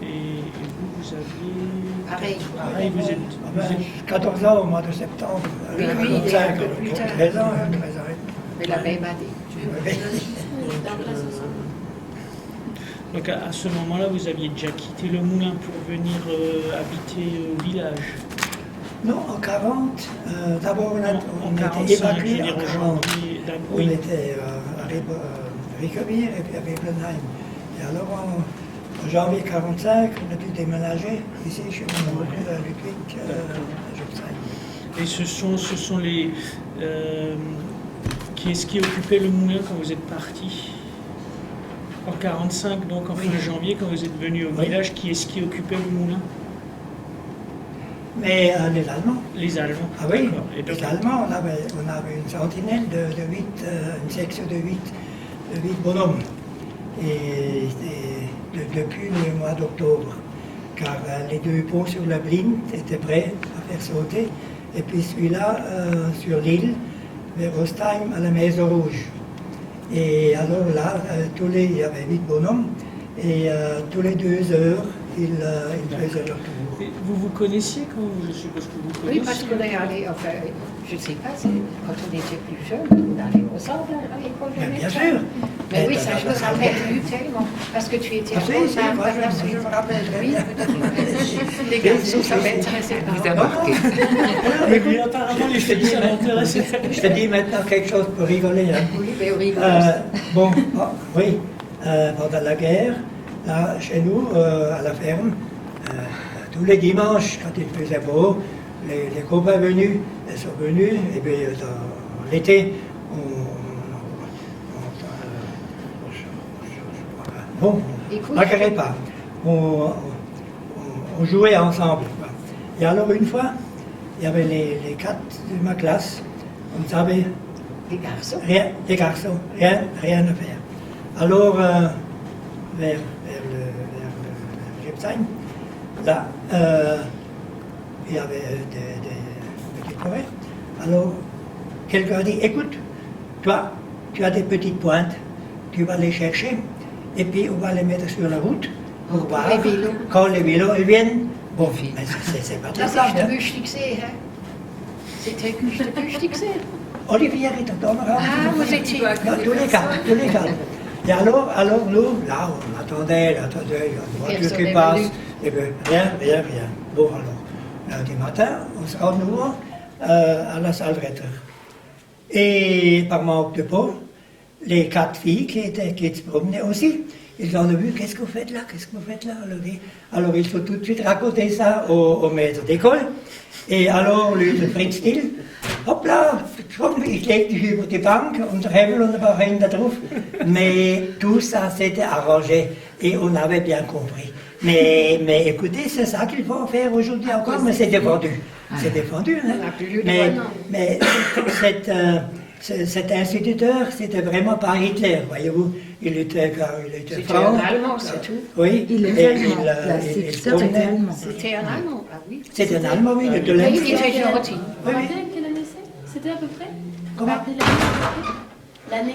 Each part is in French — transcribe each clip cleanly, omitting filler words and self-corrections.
Et vous aviez... Pareil. Pareil, vous êtes... 14 ans au mois de septembre. Oui, il est un peu plus tard. 13 ans, 13 ans. Mais la même année. Donc à ce moment-là, vous aviez déjà quitté le moulin pour venir habiter au village. Non, en 40, d'abord on en était 45, évacués je veux dire, en en 40. janvier, On oui. était à Rickenbier et puis à Webenheim. Et alors en janvier 45, on a dû déménager ici chez mon oncle Ludwig à Jobsheim. Et ce sont les... qui est-ce qui occupait le moulin quand vous êtes parti? En 45, donc en fin janvier, quand vous êtes venu au village, qui est-ce qui occupait le moulin? Mais les Allemands. Les Allemands. Ah oui, Et donc, les Allemands, on avait une sentinelle de 8, une section de 8 bonhommes. Et depuis le mois d'octobre, car les deux ponts sur la Bline étaient prêts à faire sauter. Et puis celui-là sur l'île, vers Ostheim, à la Maison Rouge. Et alors là, il y avait 8 bonhommes, et tous les 2 heures, ils faisaient leur tour. et vous connaissiez quand je suppose que vous connaissiez. Oui, parce qu'on est allé, enfin, je ne sais pas, quand on était plus jeune, on allait ensemble à l'école de Bien médecin. sûr. Mais oui, ça je me rappelle plus tellement, parce que tu étais Ah, si, moi, je me rappelle très bien. Les garçons, ça m'intéressait pas. Vous avez remarqué. Et puis apparemment, les filles, ça m'intéressait. Je te dis maintenant quelque chose pour rigoler. Hein. Oui, mais oui. Oui, pendant la guerre, là, chez nous, à la ferme, tous les dimanches, quand il faisait beau, les copains venus, elles sont venus, et puis dans l'été, on marquerait pas. On jouait ensemble. Quoi. Et alors une fois, il y avait les 4 de ma classe, on savait Les garçons. rien, les garçons, rien à faire. Alors, vers le Jepsheim, là, il y avait des petites forêts. Alors, quelqu'un a dit, écoute, toi, tu as des petites pointes, tu vas les chercher, et puis on va les mettre sur la route pour voir les vélos. quand les vélos ils viennent. Bon, mais c'est pas très Das simple. ist der Wüchtigste, hein? C'était der Wüchtigste. Olivier est dans le Ah, vous étiez... Dans tous les cas, tous les cas. Et alors nous, là, on attendait, une voiture qui Personne passe, n'est venu. et bien, rien. Bon, alors, lundi matin, on se rend nouveau à la salle Retter. Et par manque de peau, les 4 filles qui se promenaient aussi, ils ont vu, qu'est-ce que vous faites là, alors il faut tout de suite raconter ça au maître d'école. Et alors, le Fritz Still, hop là, ich leg dich über die Bank und Hebel und ein paar Hände drauf. Mais tout ça s'était arrangé et on avait bien compris. Mais écoutez, c'est ça qu'il faut faire aujourd'hui encore, mais c'est défendu. C'est défendu, hein. On n'a plus le droit, non. Mais cet instituteur, c'était vraiment pas Hitler, voyez-vous. Il était C'était franc. un Allemand, c'est tout. Oui, Il est et allemand. il L'instituteur était promenait. allemand. C'était un Allemand, ah oui. C'était un Allemand, oui, de Oui, il l'Est. était gentil. Vous Oui, vous oui. rappelez quelle année c'était à peu près Comment? Vous vous rappelez l'année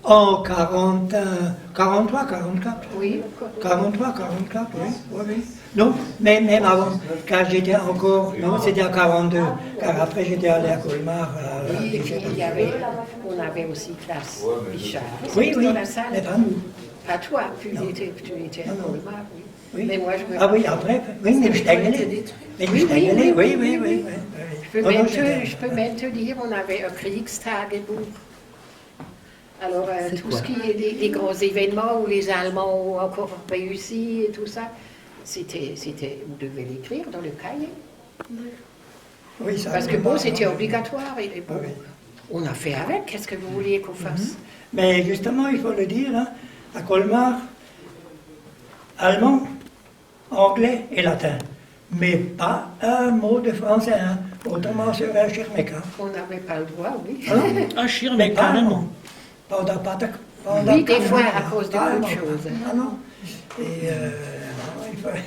En 40, 43, 44. Oui. 43, 44, oui. Non, mais même avant, car j'étais encore, non, c'était en 42, car après j'étais allé à Colmar. Oui, et puis on avait aussi classe Bichard. Oui, Dans la salle. mais pas nous. Pas toi, tu étais à Non, non. Colmar, oui. Oui. Mais moi, je me Ah oui, rappelle. après, oui, mais je t'ai oui. Je peux même te dire, on avait un Kriegstagebuch. Alors, C'est tout quoi? ce qui est les grands événements où les Allemands ont encore réussi et tout ça, vous devez l'écrire dans le cahier. Oui, ça Parce que bon, c'était obligatoire. Et bon, Oui. on a fait avec. Qu'est-ce que vous vouliez qu'on fasse? Mais justement, il faut le dire, hein, à Colmar, allemand, anglais et latin. Mais pas un mot de français, hein. Autrement sur un Schirmeck. Hein. On n'avait pas le droit, oui. Ah, Schirmeck, Mais pas carrément. pendant Oui, des fois, à cause de pas d'autres allemand. choses. Ah non. Et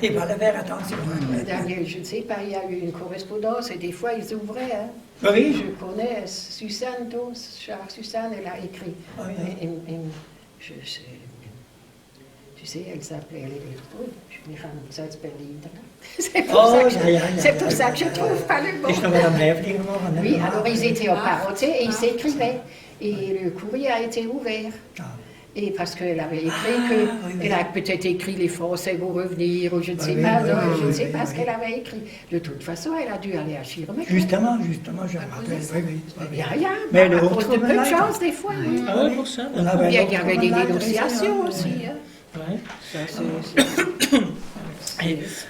il fallait faire attention. Hein. Daniel, je ne sais pas, il y a eu une correspondance et des fois ils ouvraient. Hein. Oui. Je connais Suzanne, Suzanne, elle a écrit. Ah oui. Je sais, elle s'appelait, wir haben Salzberliner. C'est Oh, pour, c'est pour ça que je ne trouve pas le mot. Ist noch Madame Häftling geworden, ne? Oui, alors ils étaient au parotier et ils s'écrivaient. Et le courrier a été ouvert. Ah. Et parce qu'elle avait écrit oui, qu'elle a peut-être écrit les Français vont revenir, ou je ne sais Oui, pas, oui, donc oui, je ne oui, sais oui, pas ce oui. qu'elle avait écrit. De toute façon, elle a dû aller à Schirmeck. Justement, je me rappelle, oui, oui. Il n'y a rien, Mais à le cause de peu de Haute-Romain, choses des fois. Oui. Ah ouais, pour ça. On Ou avait bien un il y avait des Haute-Romain dénonciations dressé, aussi. hein. Hein. Ouais. Ça, c'est-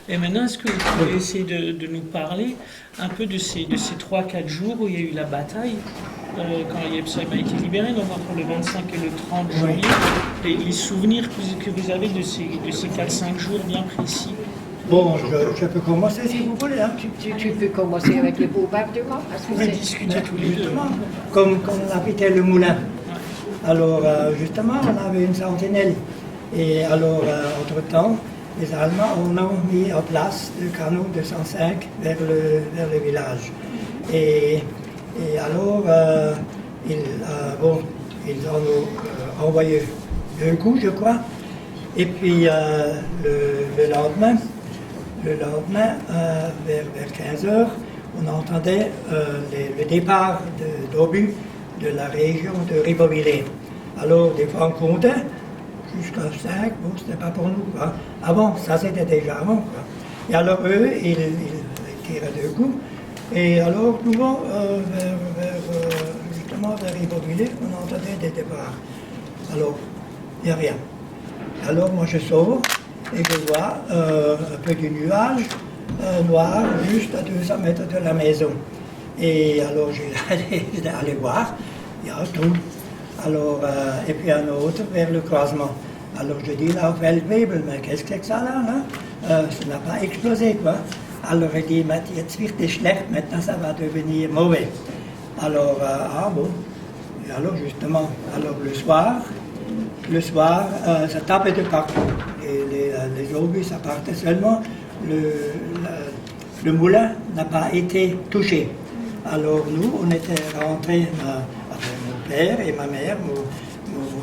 Et maintenant, est-ce que vous pouvez essayer de nous parler un peu de ces 3-4 jours où il y a eu la bataille, quand Yepsheim a été libéré, donc entre le 25 et le 30 janvier, les souvenirs que vous avez de ces 4-5 jours bien précis? Bon, je peux commencer si vous voulez. Hein. Tu peux commencer avec le bombardement. Parce que On va c'est- discuter tous les deux. Justement, comme on habitait le moulin. Alors, justement, on avait une sentinelle. Et alors, entre-temps, les Allemands ont mis en place le canot 205 vers le village. Et alors, ils ont envoyé 2 coups, je crois. Et puis, le lendemain, vers 15 heures, on entendait le départ d'obus de la région de Ribeauvillé. Alors, des fois, on comptait jusqu'à 5, bon, c'était pas pour nous. Quoi. Avant, ça c'était déjà avant. Quoi. Et alors, eux, ils tiraient 2 coups. Et alors, souvent, justement, vers Ribeauvillé, on entendait des départs. Alors, il n'y a rien. Alors, moi, je sors et je vois un peu du nuage noir juste à 200 mètres de la maison. Et alors, j'ai allé voir, il y a tout. Alors, et puis un autre vers le croisement. Alors, je dis là, Feldwebel, mais qu'est-ce que c'est que ça là, hein? Ça n'a pas explosé, quoi. Alors, il dit, jetzt wird es schlecht, maintenant ça va devenir mauvais. Alors, ah bon. Et alors, justement, alors le soir, ça tapait de partout. Et les obus, ça partait seulement. Le moulin n'a pas été touché. Alors, nous, on était rentrés, mon père et ma mère, mon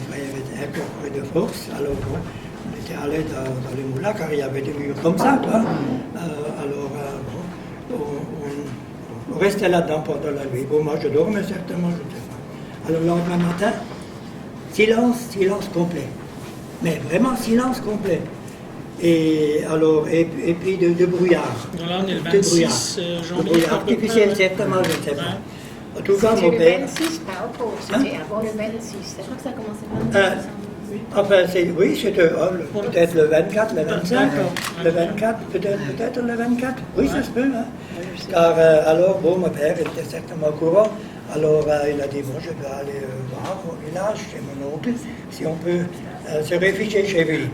frère était un peu près de force. Alors, bon, on était allés dans le moulin car il y avait des murs comme ça, quoi. Alors, bon, on restait là-dedans pendant la nuit. Bon, moi, je dormais certainement, je ne sais pas. Alors, le lendemain matin, silence complet. Mais vraiment silence complet. Et alors, et puis de brouillard. Donc là, on est le De 26 De janvier. brouillard à peu près, artificiel, ouais. certainement, je ne sais pas. Ouais. En tout cas, C'était mon le père. 26, pas encore, c'était avant le 26. Je crois que ça a commencé par Enfin, oui, c'était peut-être le 24, le 25. D'accord. Le 24, peut-être le 24. Oui, ça se peut. Hein. Car alors, bon, mon père était certainement au courant. Alors, il a dit, bon, je dois aller voir au village, chez mon oncle, si on peut se réfugier chez lui.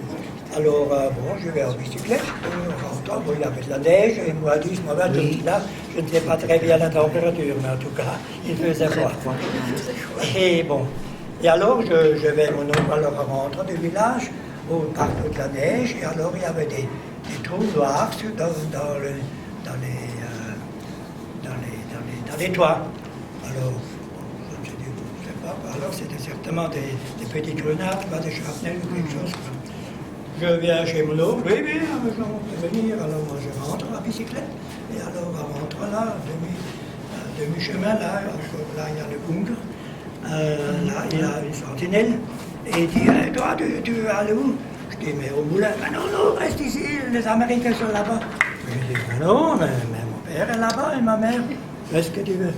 Alors, bon, je vais en bicyclette, en rentrant, bon, il y avait de la neige, et il m'a dit, ce moment-là, je ne sais pas très bien la température, mais en tout cas, il faisait froid. Et bon, et alors, je vais, mon oncle, alors, en rentrant du village, au parc de la neige, et alors, il y avait des trous noirs dans les toits. Alors, je me suis dit, bon, je ne sais pas, alors c'était certainement des petites grenades, pas des shrapnels ou quelque chose. Je viens chez mon oncle, oui, on peut venir, alors moi je rentre à bicyclette, et alors en rentrant là, demi-chemin, là, encore là il y a le bunker, là il y a une sentinelle, et il dit, toi tu veux aller où? Je dis, mais au moulin, mais non, reste ici, les Américains sont là-bas. Je dis, mais non, mais mon père est là-bas et ma mère, fais ce que tu veux.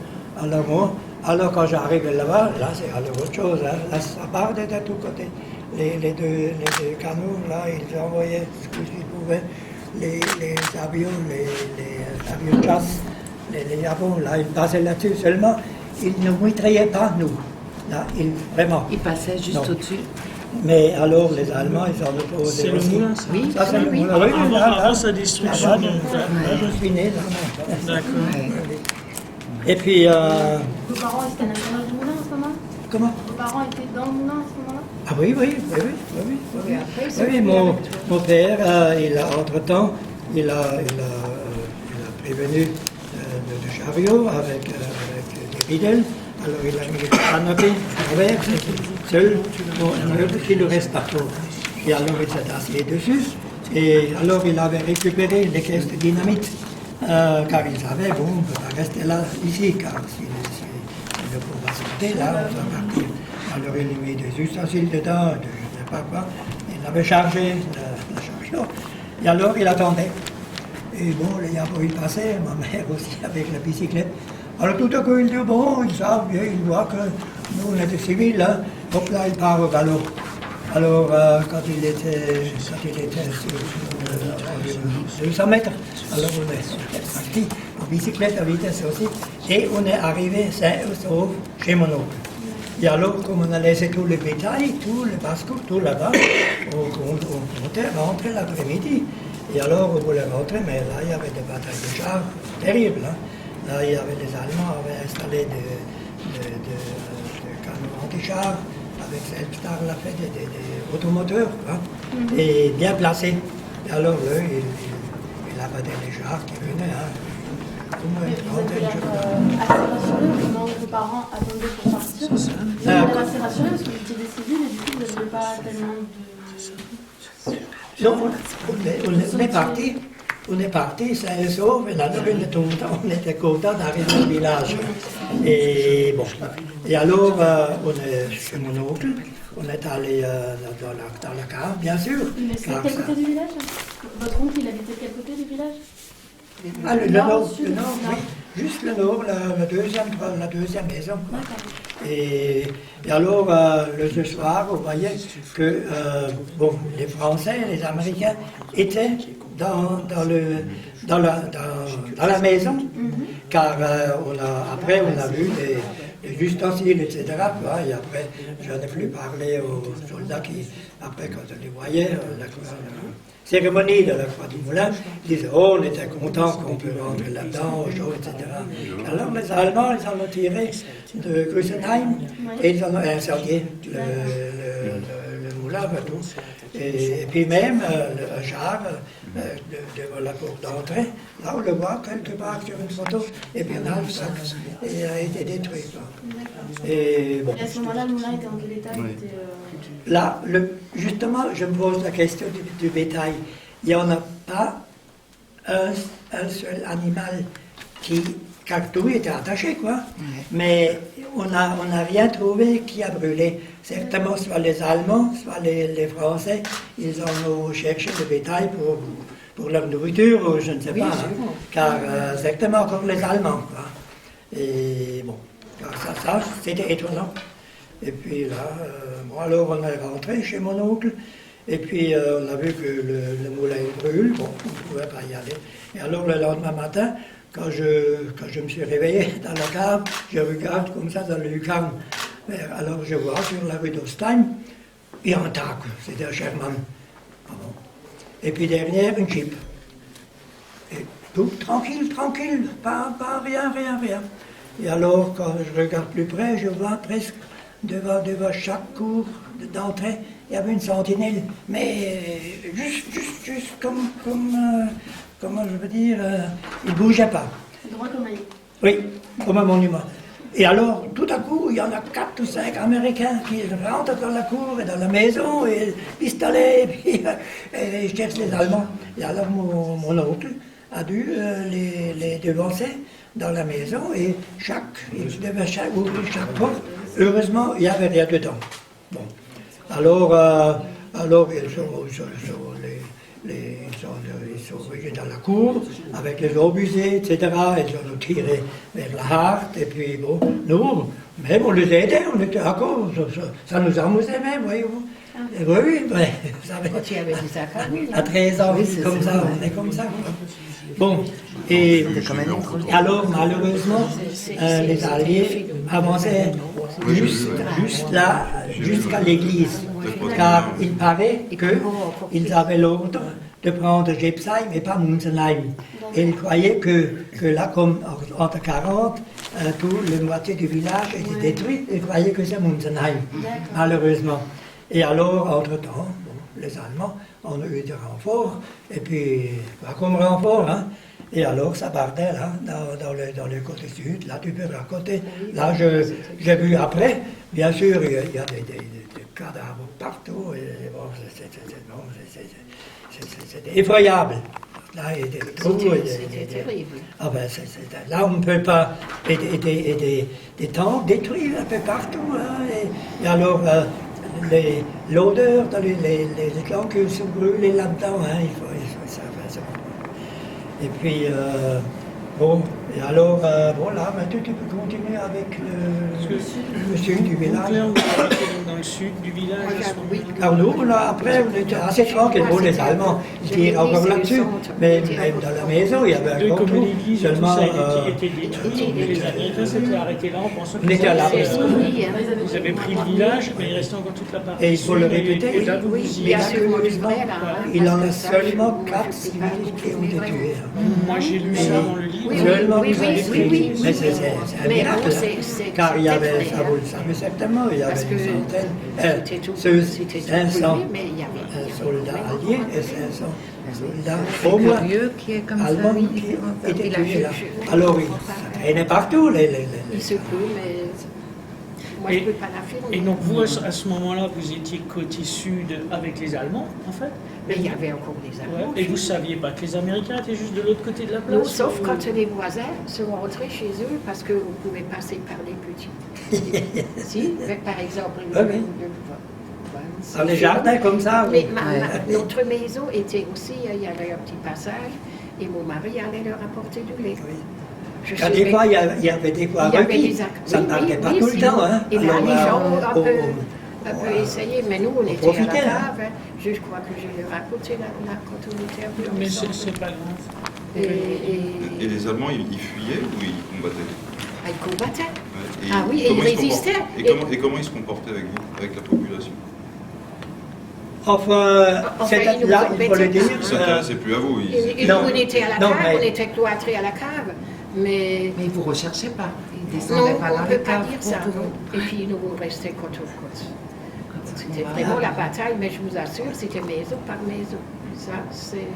Alors quand j'arrive là-bas, là c'est alors autre chose, hein. Là ça part de tous côtés. Les deux canots, là, ils envoyaient ce qu'ils pouvaient, les avions, les avions de chasse, les avions, là, ils passaient là-dessus seulement, ils ne mitraillaient pas nous. Là, vraiment. Il passait juste Non. au-dessus. Mais alors, les Allemands, ils en opposaient C'est le aussi. moulin, ça? Oui, Ça, c'est le oui. moulin. Oui, Avant sa destruction, Là, donc, je suis né, là. D'accord. Et puis, Vos parents étaient à l'intérieur du moulin en ce moment? comment? Vos parents étaient dans le moulin à ce moment-là? Ah oui. Et après, c'est Oui, mon père, il a, entre-temps, il a prévenu de chariot avec des bidelles. Alors il a mis le canapé à travers, seul, qui le reste partout. Et alors il s'est assis dessus. Et alors il avait récupéré les caisses de dynamite. Car il savait, bon, on ne peut pas rester là, ici, car si le pot va sauter, là, on va partir. Alors il mit des ustensiles dedans, je ne sais pas quoi. Il avait chargé la charge. Et alors il attendait. Et bon, les Yabo, ils passaient, ma mère aussi avec la bicyclette. Alors tout à coup, il dit, bon, ils savent bien, ils voient que nous, on était civils, hein. Hop là, il part au galop. Alors, quand il était sur 200 mètres, alors on est parti en bicyclette à vitesse aussi, et on est arrivé sain et sauf chez mon oncle. Et alors, comme on a laissé tout le bétail, tout le basse-cour, tout là-bas, on comptait rentrer l'après-midi. Et alors, on voulait rentrer, mais là, il y avait des batailles de chars terribles. Hein. Là, il y avait les Allemands qui avaient installé des canons anti-chars, avec Selbstar, la fait des automoteurs, hein, et bien placés. Et alors, là, il abattait les chars qui venaient. Hein. Mais vous avez l'air assez rassuré au moment où vos parents attendaient pour partir. Vous avez l'air assez rassuré parce que vous étiez des civils et du coup, vous n'aviez pas tellement de... Non, on est parti, sain et sauf, et là, on était content d'arriver au village. Et bon, et alors, on est chez mon oncle, on est allé dans la cave, bien sûr. Mais c'est quel côté du village? Votre oncle, il habitait de quel côté du village? Ah, le nord, oui, juste le nord, la deuxième maison. Quoi. Et alors, le soir, vous voyez que bon, les Français, les Américains étaient dans la maison, car après on a vu les ustensiles, etc. Quoi, et après, je n'ai plus parlé aux soldats qui, après, quand on les voyait, la cérémonie de la Croix du Moulin, ils disaient, oh, on était contents qu'on peut rentrer là-dedans, au chaud, etc. Alors les Allemands, ils en ont tiré de Grüssenheim et ils en ont incendié le moulin, tout. Et puis même le char devant la porte d'entrée, là on le voit quelque part sur une photo, et bien là, il a été détruit. Et à ce moment-là, le moulin était en quel état? Là, justement, je me pose la question du bétail. Il n'y en a pas un seul animal car tout était attaché, quoi. Mais on n'a rien trouvé qui a brûlé. Certainement, soit les Allemands, soit les Français, ils ont cherché le bétail pour leur nourriture, ou je ne sais pas. Hein, car certainement comme les Allemands, quoi. Et bon, ça c'était étonnant. Et puis là, bon, alors on est rentré chez mon oncle, et puis on a vu que le moulin brûle, bon, on ne pouvait pas y aller. Et alors le lendemain matin, quand je me suis réveillé dans la cave, je regarde comme ça dans le lucarne. Alors je vois sur la rue d'Ostheim, il y a un tac, c'était un Sherman. Ah bon. Et puis derrière, une Jeep. Et tout tranquille, pas rien. Et alors, quand je regarde plus près, je vois presque devant chaque cour d'entrée, il y avait une sentinelle, mais juste comme comment je veux dire, il ne bougeait pas. Droit comme un lit. Oui, comme un monument. Et alors, tout à coup, il y en a 4 ou 5 Américains qui rentrent dans la cour et dans la maison, et pistolet, et puis et cherchent les Allemands. Et alors, mon oncle a dû les devancer dans la maison, et il devait ouvrir chaque porte. Heureusement, il n'y avait rien dedans. Bon. Alors ils sont venus dans la cour avec les obusés, etc. Ils ont tiré vers la harte, et puis bon, nous, même on les aidait, on était d'accord, ça nous amusait même, voyez-vous. Oui, vous savez, Tu avais dit ça quand même. à 13 ans, comme ça, on est comme ça. Bon, et alors malheureusement, les Alliés avançaient juste là, jusqu'à l'église, car il paraît qu'ils avaient l'ordre de prendre Gebsheim et pas Munzenheim. Et ils croyaient que là, comme entre 40, la moitié du village était détruit, ils croyaient que c'est Munzenheim, malheureusement. Et alors, entre-temps, bon, les Allemands on a eu des renforts, et puis, pas comme renfort, hein. Et alors, ça partait là, dans le côté sud, là, tu peux raconter. Là, j'ai vu après, bien sûr, il y a des cadavres partout, et bon, c'était effroyable. Là, il y a des trous, C'était terrible. ah ben, là, on ne peut pas. Et des tentes détruites un peu partout. Hein, et alors, l'odeur, les clans qui sont brûlés là-dedans, hein, il faut ça. Et puis, bon, et alors, voilà, maintenant tu peux continuer avec le sud du village. Donc là, on était dans le sud du village à ce moment-là. Alors nous, là, après, on était assez tranquille. Bon, les Allemands, ils tirent encore là-dessus. Mais même dans la maison, il y avait un Comme contrôle. l'église, tout Seulement, ça était détruit. Les Américains s'étaient arrêtés là en pensant on était à la qu'ils maison. Vous avez pris le village, mais il restait encore toute la partie. Et il faut le sud, répéter. et là, vous Oui, vous y bien êtes. sûr, mon frère, hein, il en a parce que ça, seulement je- 4 civils qui ont été tués. Hein. Moi, j'ai lu ça dans le livre. Oui, Seulement oui, vous avez oui, pris. oui. Mais c'est un Mais miracle. bon, hein. c'est Car il y avait, très ça vrai, vous hein. le savez certainement, il y avait Parce que une centaine, c'était tout 500 brûlé, mais il y avait soldats alliés et 500 soldats C'est au moins curieux qu'il y ait comme ça allemands une qui différence étaient village. tués là. Alors, ça traînait partout. Il se peut, mais moi je ne peux pas l'affirmer. Et donc, vous, à ce moment-là, vous étiez côté sud avec les Allemands, en fait. Mais il y avait encore des Ouais. Allemands. Et vous saviez pas que les Américains étaient juste de l'autre côté de la Non, place? sauf ou- quand les voisins sont rentrés chez eux parce qu'on pouvait passer par les petits. Si, mais par exemple, Oui. Dans les jardins comme ça. Mais oui. notre maison était aussi, il y avait un petit passage et mon mari allait leur apporter du lait. Oui. Je Car sais des fois, même- il y avait des fois il y avait requis. des actes. Ça ne Oui, partait oui, pas oui, tout le sinon, temps. Hein. Et là, Alors, les gens ont un peu voilà. essayé, mais nous, on était à la profitait, hein. cave. Hein. Je crois que je l'ai raconté là, quand on était un peu Mais ensemble. c'est pas grave. Et les Allemands, ils fuyaient ou ils combattaient? Ils combattaient. Ouais. Ah oui, et comment ils se résistaient. comportaient- Et comment ils se comportaient avec vous, avec la population? Enfin, Enfin, c'est ils nous là, il faut le embêtaient. dire. Ils ne s'intéressaient plus à vous. Et Non. nous, on était à la Non, cave, mais- on était cloîtrés à la cave. Mais Mais vous ne recherchez pas. Ils non, descendaient pas on dans ne les peut pas caves dire pour ça. tout. Non. Et puis nous, on restait côte au côte. C'était Voilà. vraiment la bataille, mais je vous assure, c'était maison par maison. Ça, c'est...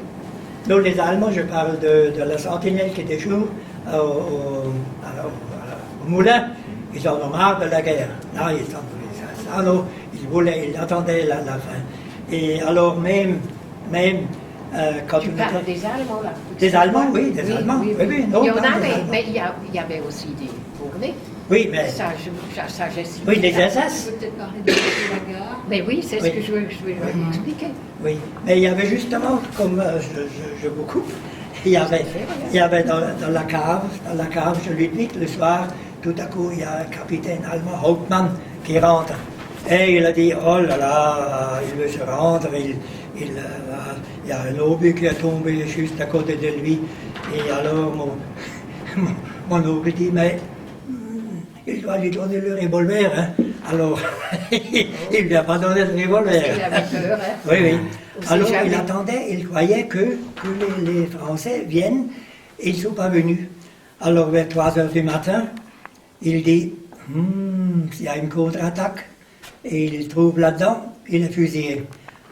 Nous, les Allemands, je parle de la sentinelle qui était jour au moulin. Ils en ont marre de la guerre. Là, ils attendaient la fin. Et alors, même quand Tu on parles était... des Allemands, là. Des Allemands, oui, des Allemands. Oui, oui, non, il y en non, des avait, Allemands. mais il y avait aussi des Bournais. Oui, mais... Ça, j'ai cité. Oui, des SS. Peut-être parler de la gare. Mais oui, c'est Oui. ce que je veux expliquer. Oui, mais il y avait justement, comme je vous coupe, il y avait dans la cave, je lui dis que le soir, tout à coup, il y a un capitaine allemand, Hauptmann, qui rentre. Et il a dit, oh là là, il veut se rendre, il y a un obus qui est tombé juste à côté de lui. Et alors, mon obus dit, mais il doit lui donner le revolver. Hein. Alors, il ne lui a pas donné le revolver. Il avait peur, hein. Oui, oui. On sait Alors, jamais. il attendait, il croyait que les Français viennent, et ils ne sont pas venus. Alors, vers 3 heures du matin, il dit, s'il y a une contre-attaque, et il trouve là-dedans, il est fusillé.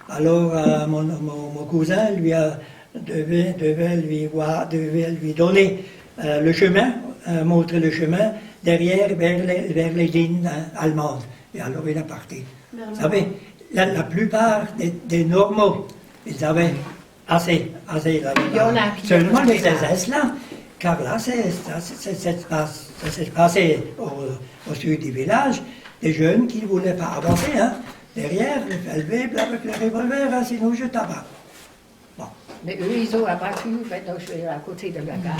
Alors, mon cousin devait lui donner le chemin, montrer le chemin, derrière, vers les lignes allemandes. Et alors, il est parti. Vous savez, la plupart des normaux, ils avaient assez là. Il y en a qui Seulement ont les fait ça. SS là, car là, ça s'est passé au sud du village, des jeunes qui ne voulaient pas avancer, hein, derrière, élevé avec le revolver, hein, sinon je tabac. Bon. Mais eux, ils ont abattu, maintenant je vais à côté de la gare.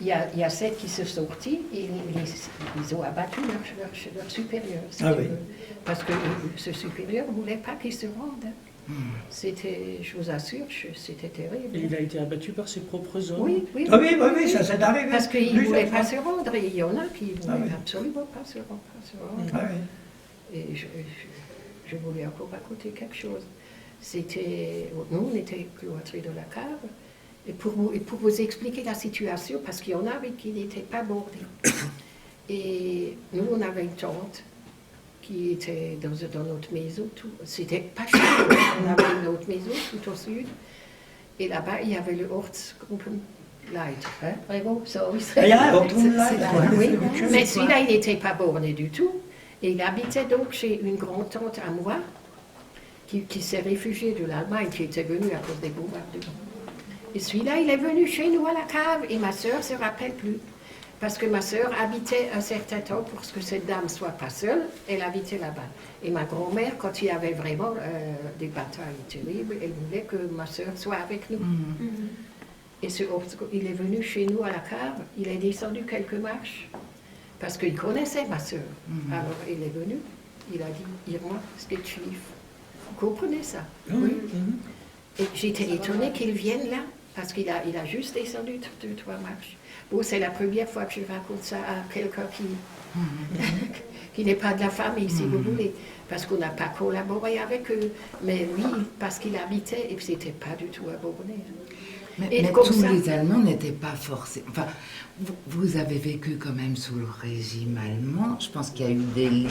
Il y a 7 qui se sont sortis et ils ont abattu leur supérieur. Si Ah tu oui. veux. Parce que ce supérieur ne voulait pas qu'ils se rendent. Hein. C'était, je vous assure, c'était terrible. Et il a été abattu par ses propres hommes. Oui, oui. Ah oui, ça s'est arrivé. Parce qu'ils ne Plusieurs voulaient pas fois. se rendre et il y en a qui ne voulaient oui. absolument pas se rendre. Ah oui. Et je voulais encore raconter quelque chose. C'était, nous, on était cloîtrés de la cave. Et pour vous expliquer la situation, parce qu'il y en avait qui n'étaient pas bordés. Et nous, on avait une tante qui était dans notre maison. C'était pas chez nous, on avait une autre maison tout au sud. Et là-bas, il y avait le Ortsgruppenleiter. Hein? Vraiment, ça, oui, oui. Mais celui-là, il n'était pas borné du tout. Et il habitait donc chez une grand-tante à moi, qui s'est réfugiée de l'Allemagne, qui était venue à cause des bombardements. Et celui-là, il est venu chez nous à la cave, et ma sœur ne se rappelle plus. Parce que ma sœur habitait un certain temps, pour que cette dame ne soit pas seule, elle habitait là-bas. Et ma grand-mère, quand il y avait vraiment des batailles terribles, elle voulait que ma sœur soit avec nous. Et il est venu chez nous à la cave, il est descendu quelques marches, parce qu'il connaissait ma sœur. Alors il est venu, il a dit, Irma, c'est juif. Vous comprenez ça? Oui. Et j'étais étonnée qu'il vienne là, parce qu'il a juste descendu 2-3 marches. Bon, c'est la première fois que je raconte ça à quelqu'un qui n'est pas de la famille, si vous voulez, parce qu'on n'a pas collaboré avec eux. Mais lui, parce qu'il habitait, et c'était pas du tout à Bornée. Mais tous les Allemands n'étaient pas forcés. Enfin, vous avez vécu quand même sous le régime allemand. Je pense qu'il y a eu des liens.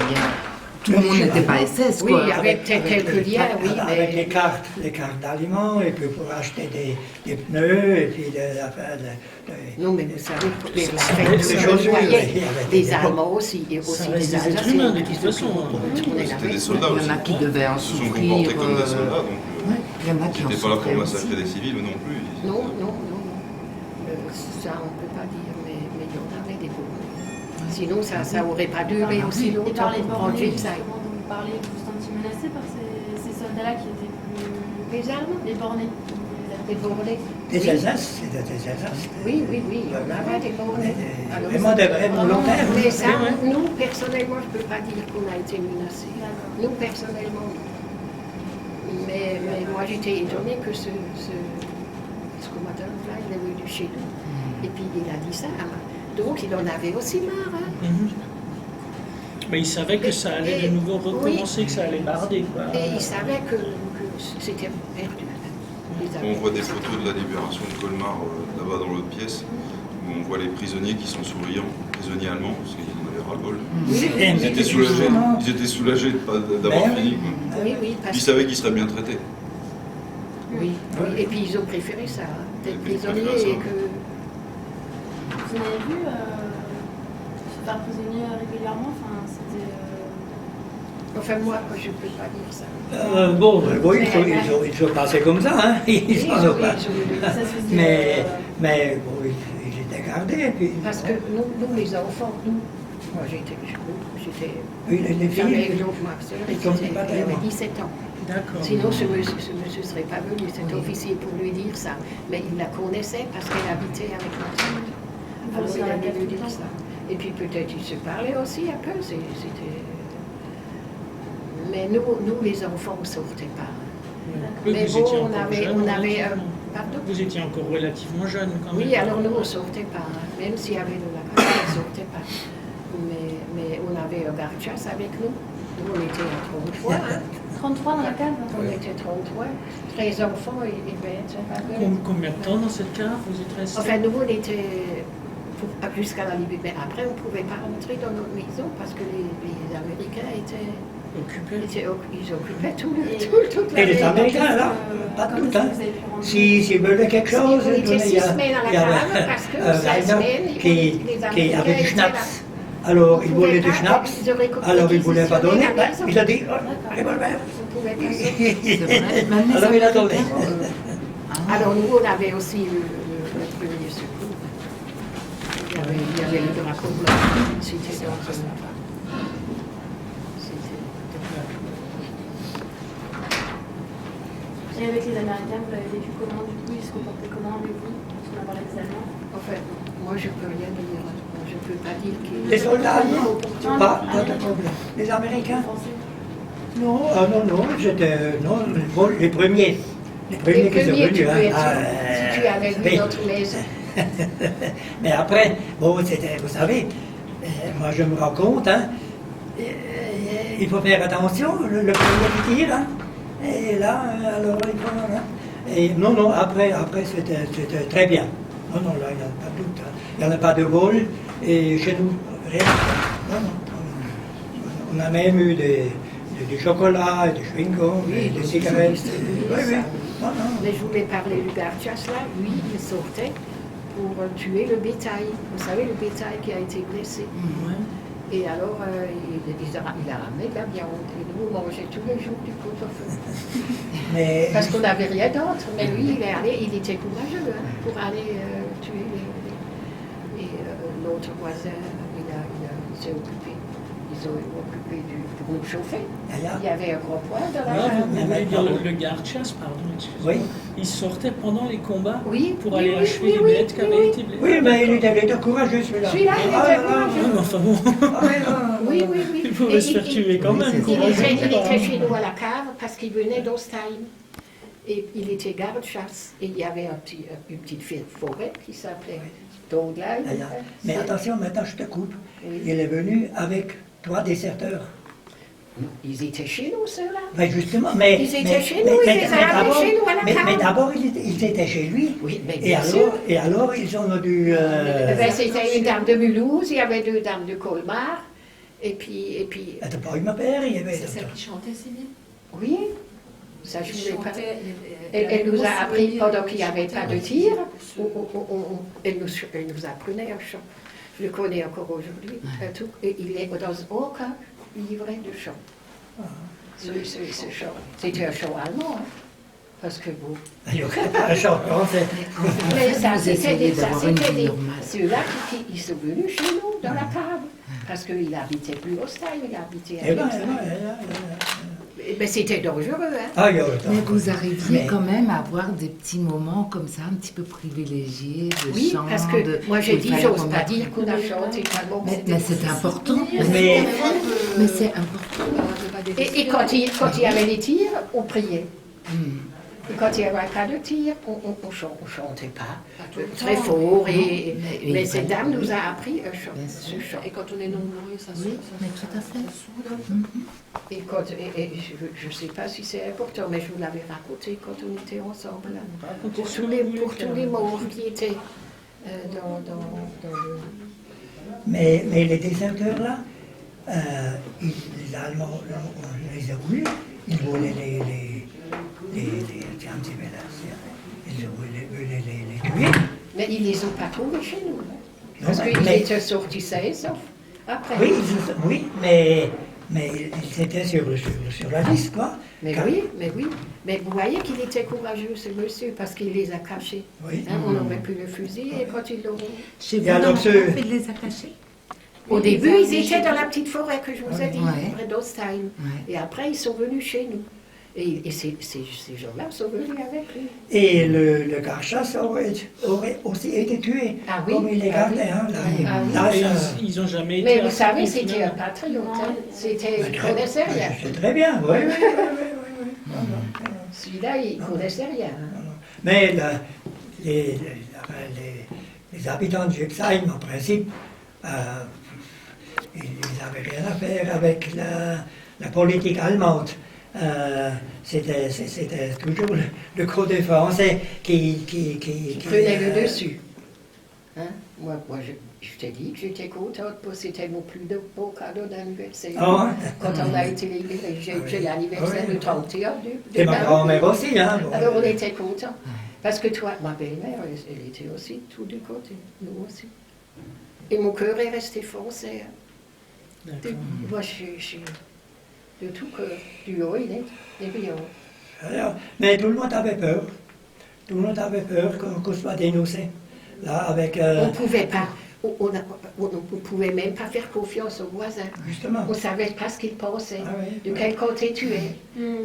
Tout le monde n'était pas SS, quoi. Oui, il y avait peut-être quelques liens, oui. Avec les cartes d'aliments, et puis pour acheter des pneus, et puis non, mais vous savez, la fête de voyais des Allemands aussi, et aussi des Alsaciens. De toute façon. C'était des soldats aussi. Il y en a qui devaient en Ils se sont souffrir. comportés comme des soldats, donc Il y en a qui ils en n'étaient pas là pour souffraient massacrer aussi. des civils non plus. Non. Ça, on ne peut pas dire, mais il y en avait des pauvres. Sinon, ça n'aurait pas duré aussi Et longtemps par les pour prendre bornés, Versailles. justement, dont vous parlez, vous vous sentiez menacé par ces soldats-là qui étaient plus... Les Allemands, Les bornés. les Bornés. des Alsaces, c'était des Alsaces. Oui, il y en avait des Bornés. Alors, Vraiment des vrais volontaires. mais ça, nous, personnellement, je ne peux pas dire qu'on a été menacés. Nous, personnellement, non. Mais moi, j'étais étonnée que ce commandant-là, il est venu chez nous. Et puis, il a dit ça. Donc, il en avait aussi marre. Hein. Mais il savait que ça allait de nouveau recommencer, que ça allait barder, quoi. Et il savait que c'était perdu. On voit des photos de la libération de Colmar là-bas dans l'autre pièce, où on voit les prisonniers qui sont souriants, prisonniers allemands, parce qu'ils en avaient ras-le-bol. Ils étaient soulagés d'avoir fini. Quoi. Oui, parce Ils savaient qu'ils seraient bien traités. Oui. Et puis ils ont préféré ça, d'être prisonniers et que... Vous en avez vu se faire prisonnier régulièrement, enfin, c'était... Enfin, moi, je ne peux pas dire ça. Oui, ils sont passés comme ça, hein. Ils sont pas. Ça se faisait, Mais bon, ils étaient gardés. Puis, Parce que nous, les enfants, moi j'étais oui, les j'avais filles, une autre sœur, ils sont pas elle avait tellement. 17 ans. D'accord. Sinon, ce monsieur ne serait pas venu, cet officier, pour lui dire ça. Mais il la connaissait parce qu'elle habitait avec ma soeur. Vous Alors aussi, il à la a cave lui tout le dire temps. ça. Et puis peut-être ils se parlaient aussi un peu. C'était... Mais nous, les enfants, on ne sortait pas. Oui, Mais vous bon, étiez on encore avait... jeune, Pardon? Vous étiez encore relativement jeune quand même. Oui, alors nous, on ne sortait pas. Hein. Même s'il y avait de la cave, on ne sortait pas. Mais on avait un garde-chasse avec nous. Nous, on était à 33. Hein. 33 dans la cave. On était 33. 13 enfants et ben, Combien de temps dans cette cave vous êtes restés? Enfin, nous, on était jusqu'à la Libye. Mais après, on ne pouvait pas rentrer dans notre maison parce que les Américains étaient... Ils occupaient toute la Et les maison. Américains, là, pas Quand tout, est-ce que hein. vous avez pu rentrer S'ils veulent quelque chose, On était 6 il y semaines à la cave parce que un 6 semaines, qui les Américains avait du étaient schnapps. là. Alors, il On voulait pouvait du pas, schnapps, ils auraient alors il ne voulait pas donner. réquisitionné la maison. Il a dit, oh, revolver. On pouvait pas sortir. C'est vrai. Même les Alors il a donné. Alors nous, on avait aussi le premier secours. Il y avait le drapeau blanc. C'était dans un... Et avec les Américains, vous l'avez vécu comment du coup? Ils se comportaient comment avec vous? Parce qu'on a parlé des Allemands. En fait, moi, je ne peux rien dire. Je ne peux pas dire qu'ils... Les soldats, non, pas de Américains. problème. Les Américains? Français. Non, les premiers. Les premiers qui sont tu venus. peux être Hein. si tu avais vu oui. notre maison. Mais après, bon, c'était, vous savez, moi je me rends compte, hein, il faut faire attention, le premier qui tire, hein, et là, alors il faut, hein, et non, après c'était très bien. Non, là, il n'y a pas de doute, hein. Il n'y en a pas de vol, et chez nous, rien. Non. On a même eu du chocolat, du chewing-gum, des cigarettes. Oui, oui. Non, non. Mais je voulais parler du Garchas là. Lui, il sortait pour tuer le bétail. Vous savez, le bétail qui a été blessé. Et alors, il a ramené de la viande. Et nous, on mangeait tous les jours du pot-au-feu. Parce qu'on n'avait rien d'autre. Mais lui, il était courageux hein, pour aller tuer les... Et l'autre voisin, il s'est occupé. Ils ont occupé pour nous chauffer. Il y avait un gros poêle dans la chambre. Vous voulez dire le garde-chasse, pardon, excusez-moi. Oui. Il sortait pendant les combats pour oui, aller oui, achever oui, les oui, bêtes qui oui, avaient oui. été blessées. Oui, mais il était courageux celui-là. Celui-là, il était courageux. Mais enfin bon, Oui, oui, oui. il pouvait se faire tuer quand même. Il courageux. était chez nous à la cave parce qu'il venait d'Ostheim. Et il était garde-chasse. Et il y avait une petite forêt qui s'appelait Tonglai. Mais attention, maintenant je te coupe. Oui. Il est venu avec 3 déserteurs. Ils étaient chez nous, ceux-là. Mais justement, mais... Ils étaient chez nous, ils étaient amenés chez nous à la cave. Mais d'abord, ils étaient chez lui. Oui, mais Et bien sûr. alors, ils ont dû... C'était une dame de Mulhouse, il y avait 2 dames de Colmar. Et puis... T'as pas eu ma père, il y avait... C'est celle qui chantait si bien. Oui, ça je voulais pas. Chantait, Elle nous a appris, pendant qu'il n'y avait pas de tir, elle nous apprenait un chant. Je le connais encore aujourd'hui. Et il est dans aucun livret de chant. Ce chant. C'était un chant allemand, hein, parce que bon. Il n'y a pas un chant français. Mais ça, vous c'était essayez d'avoir une vie des... normale. Ceux-là qui sont venus chez nous, dans la cave. Parce qu'il habitait plus au style, il habitait à Mais c'était dangereux, hein. Ah, il y a Mais vous arriviez Mais- quand même à avoir des petits moments comme ça, un petit peu privilégiés, de Oui, chant, parce que moi j'ai où il dit, fallait j'ose qu'on pas mette- dire qu'on a chanté tellement. Mais c'est important. Mais- Mais c'est important. Et quand il y avait des tirs, on priait. Et quand il n'y avait pas de tir, on chantait pas très fort. Mais cette dame nous a appris ce chant. Et quand on est nombreux, ça Oui, Mais tout à fait. Et je ne sais pas si c'est important, mais je vous l'avais raconté quand on était ensemble. Là. Pour tous les morts qui étaient dans le... Mais les déserteurs là, les Allemands, on les a voulu, ils voulaient les tuer. Mais ils ne les ont pas trouvés chez nous. Non, Parce qu'ils mais- étaient sortis sains et saufs. Après. Oui, mais ils étaient sur la liste, quoi. Mais Car- oui. Mais vous voyez qu'il était courageux, ce monsieur, parce qu'il les a cachés. Oui. Hein, on aurait pu le fusiller quand ils l'ont... Chez vous, Et alors, dans ce- le groupe, il les a cachés. Au début, ils étaient dans la petite forêt que je vous ai dit, Ouais. près d'Ostheim. Ouais. Et après, ils sont venus chez nous. Et ces gens-là sont venus avec lui. Et le Garchas aurait aussi été tué, Ah oui, comme il les ah gardait. oui. Hein, là, Ah oui. là, Et ça- ils n'ont jamais été. Mais vous savez, attaqués, c'était un finalement. patriote. Hein. C'était, il ne connaissait rien. Je sais très bien, oui. Celui-là, il ne connaissait rien. Hein. Mais les habitants de Gipsheim, en principe, ils n'avaient rien à faire avec la politique allemande. C'était toujours le côté français qui Prenait le dessus. Hein? Moi je t'ai dit que j'étais contente, parce que c'était mon plus beau cadeau d'anniversaire. Ah, Quand on a été libéré, j'ai l'anniversaire Oui. le 31 et ma grand-mère aussi. Hein, bon. Alors on était contents. Parce que toi, ma belle-mère, elle était aussi tout du côté, nous aussi. Et mon cœur est resté français. Hein. D'accord. Moi, je suis de tout cœur, du haut, il est brillant. Alors, mais tout le monde avait peur. Tout le monde avait peur qu'on soit dénoncé. Là, avec... On ne pouvait pas, on ne pouvait même pas faire confiance aux voisins. Justement. On ne savait pas ce qu'ils pensaient, Ah oui, de oui. quel côté tu es,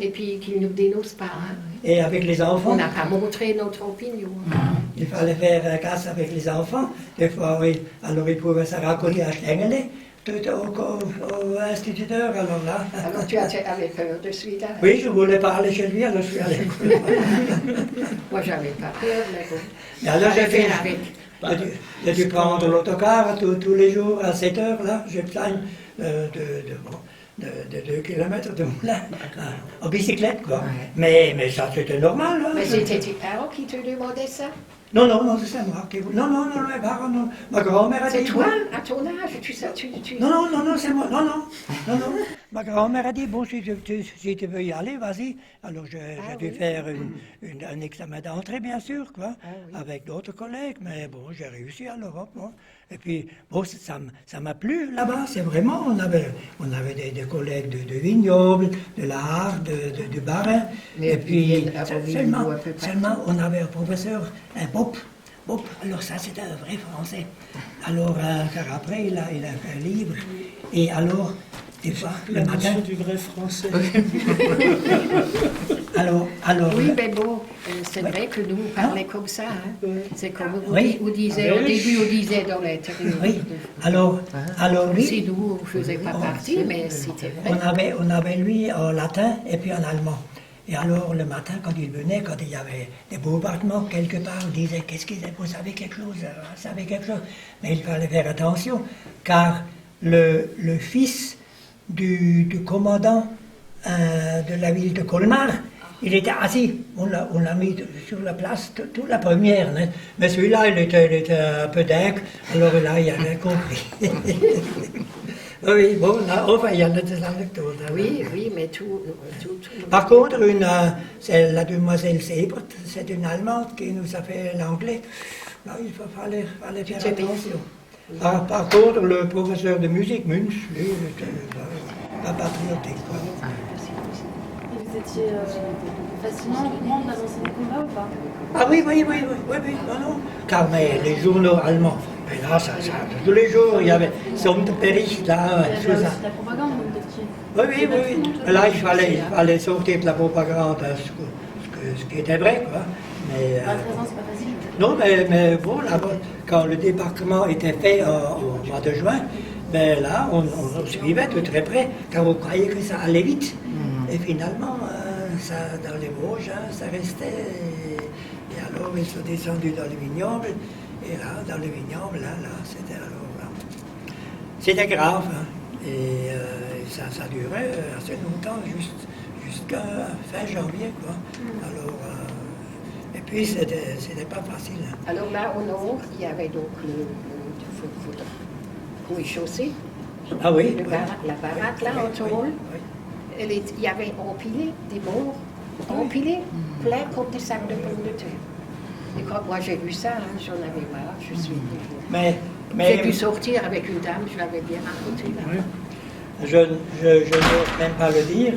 et puis qu'ils ne nous dénoncent pas. hein. Et avec les On enfants, n'a pas montré notre opinion. il fallait faire casse avec les enfants. Des fois, oui, alors ils pouvaient se raconter à Schlengele, tout au instituteur, alors là. Alors tu avais peur de celui-là. Oui, je voulais pas aller chez lui, alors je suis allé. Moi, j'avais pas peur, mais bon. Mais alors j'ai fait avec. J'ai dû prendre l'autocar tous les jours à 7 heures, là, j'ai plein de 2 kilomètres de Moulins, en bicyclette, quoi. Ouais. Mais ça, c'était normal, hein. Mais c'était tes parents qui te demandaient ça? Non, non, non, c'est moi qui... Non, non, non, les parents, non. Ma grand-mère a dit... C'est toi, à ton âge, tu... Non, non, non, non, c'est moi. Non, non, non, non. Ma grand-mère a dit, bon, si tu veux y aller, vas-y. Alors, j'ai dû faire un examen d'entrée, bien sûr, quoi, avec d'autres collègues. Mais bon, j'ai réussi à l'Europe, moi. Et puis, bon, ça m'a plu là-bas. C'est vraiment, on avait des collègues de Vignoble, de la Harpe, de Barin. Et puis, seulement, on avait un professeur, un Bob. Alors ça, c'était un vrai français. Alors, car après, il a fait un livre. Et alors, des fois, le matin... du vrai français. alors... Oui, mais bon, c'est vrai que nous, on parlait comme ça. Hein. C'est comme on disait, au début, on disait dans l'intérieur. Oui, alors lui... Si nous, on ne faisait pas partie, mais c'était vrai. On avait lui en latin et puis en allemand. Et alors, le matin, quand il venait, quand il y avait des bombardements quelque part, on disait, qu'est-ce qu'il est, vous savez quelque chose, Mais il fallait faire attention, car le fils du commandant de la ville de Colmar, il était assis. On l'a mis sur la place toute la première. Hein. Mais celui-là, il était un peu dingue, alors là, il avait compris. Oui, bon, là, enfin, il y en a des anecdotes. Hein. Oui, mais tout. Par contre, c'est la demoiselle Sebert, c'est une Allemande qui nous a fait l'anglais. Là, il fallait faire attention. Par contre, le professeur de musique, Munch, lui, il était pas patriotique. Quoi. Et vous étiez facilement au courant de l'avancée des combats ou pas? Ah oui, non. Car mais les journaux allemands, mais là, ça, tous les jours, il y avait Sonderbericht, là, Il y avait aussi la propagande, peut-être. Oui. Là, il fallait sortir de la propagande, ce qui était vrai, quoi. Mais, À 13 ans, c'est pas facile. non, mais bon, là-bas, quand le débarquement était fait au mois de juin, ben là, on suivait de très près, car on croyait que ça allait vite. Et finalement, ça, dans les Vosges, ça restait. Et alors, ils sont descendus dans le vignoble. Et là, dans le vignoble, là, c'était alors. Là, c'était grave. Hein. Et ça durait assez longtemps, jusqu'à fin janvier, quoi. Alors, et puis, c'était pas facile. Hein. Alors là, au nord, il y avait donc le rez-de-chaussée. Ah oui. La baraque, là, en tôle. Il y avait empilé des morts, empilés, plein comme des sacs de pommes de terre. Et quand moi j'ai vu ça, hein, j'en avais marre, je suis Mais j'ai dû sortir avec une dame, je l'avais bien raconté là. Je n'ose même pas le dire,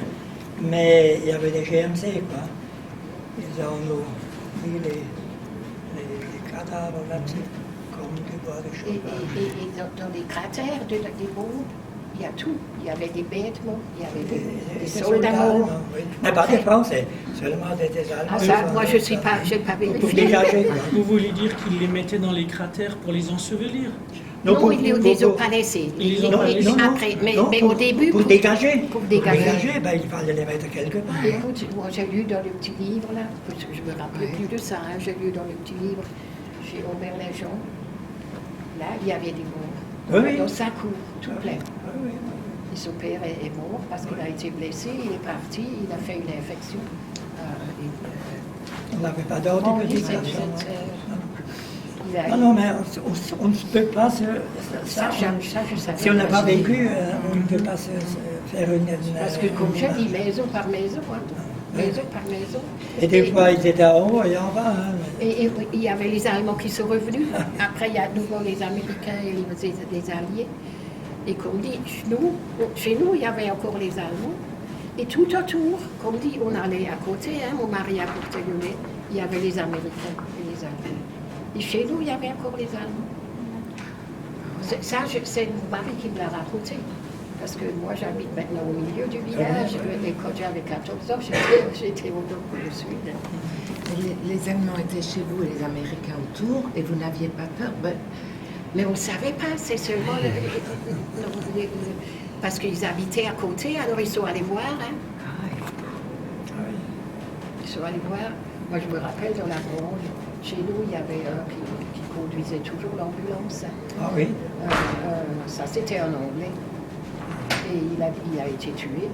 mais il y avait des GMC, quoi. Ils ont mis les cadavres là-dessus, comme du bois de Et chauffage. dans les cratères des bombes, il y a tout. Il y avait des bêtes morts, il y avait des soldats morts. Oui. Mais pas des Français, seulement des Allemands. Ah, ça, moi je n'ai pas Pour vérifié. dégager, quoi. Vous voulez dire qu'ils les mettaient dans les cratères pour les ensevelir? Non, ils les ont pas laissés. Après, mais au début. Pour dégager. Pour dégager. Ben, il fallait les mettre quelque part. Écoute, moi j'ai lu dans le petit livre là, parce que je me rappelais plus de ça, hein, j'ai lu dans le petit livre chez Aubert-Léjean, là il y avait des morts. Oui. Dans sa cour, tout plein. Oui. Et son père est mort parce qu'il a été blessé, il est parti, il a fait une infection. On n'avait pas d'ordre Oh, oui, médical. il a- Non, mais on ne peut pas se... Ça, je savais. Si on n'a pas vécu, on ne peut pas se faire une... Parce que comme je dis, maison par maison, hein, maison par maison. Et des fois, ils étaient en haut et en bas. Hein. Et il y avait les Allemands qui sont revenus. Après, il y a de nouveau les Américains et les Alliés. Et comme dit, chez nous, il y avait encore les Allemands. Et tout autour, comme dit, on allait à côté, hein, mon mari à Porte-Lyonnais, il y avait les Américains et les Allemands. Et chez nous, il y avait encore les Allemands. Ça, c'est mon mari qui me l'a raconté. Parce que moi, j'habite maintenant au milieu du village. Et quand j'avais 14 ans, j'étais au nord du sud. Les Allemands étaient chez vous et les Américains autour, et vous n'aviez pas peur? Mais on ne savait pas, c'est seulement parce qu'ils habitaient à côté, alors ils sont allés voir. Hein. Ils sont allés voir. Moi, je me rappelle dans la grange, chez nous, il y avait un qui conduisait toujours l'ambulance. Ah oui. Ça, c'était un Anglais. Et il a été tué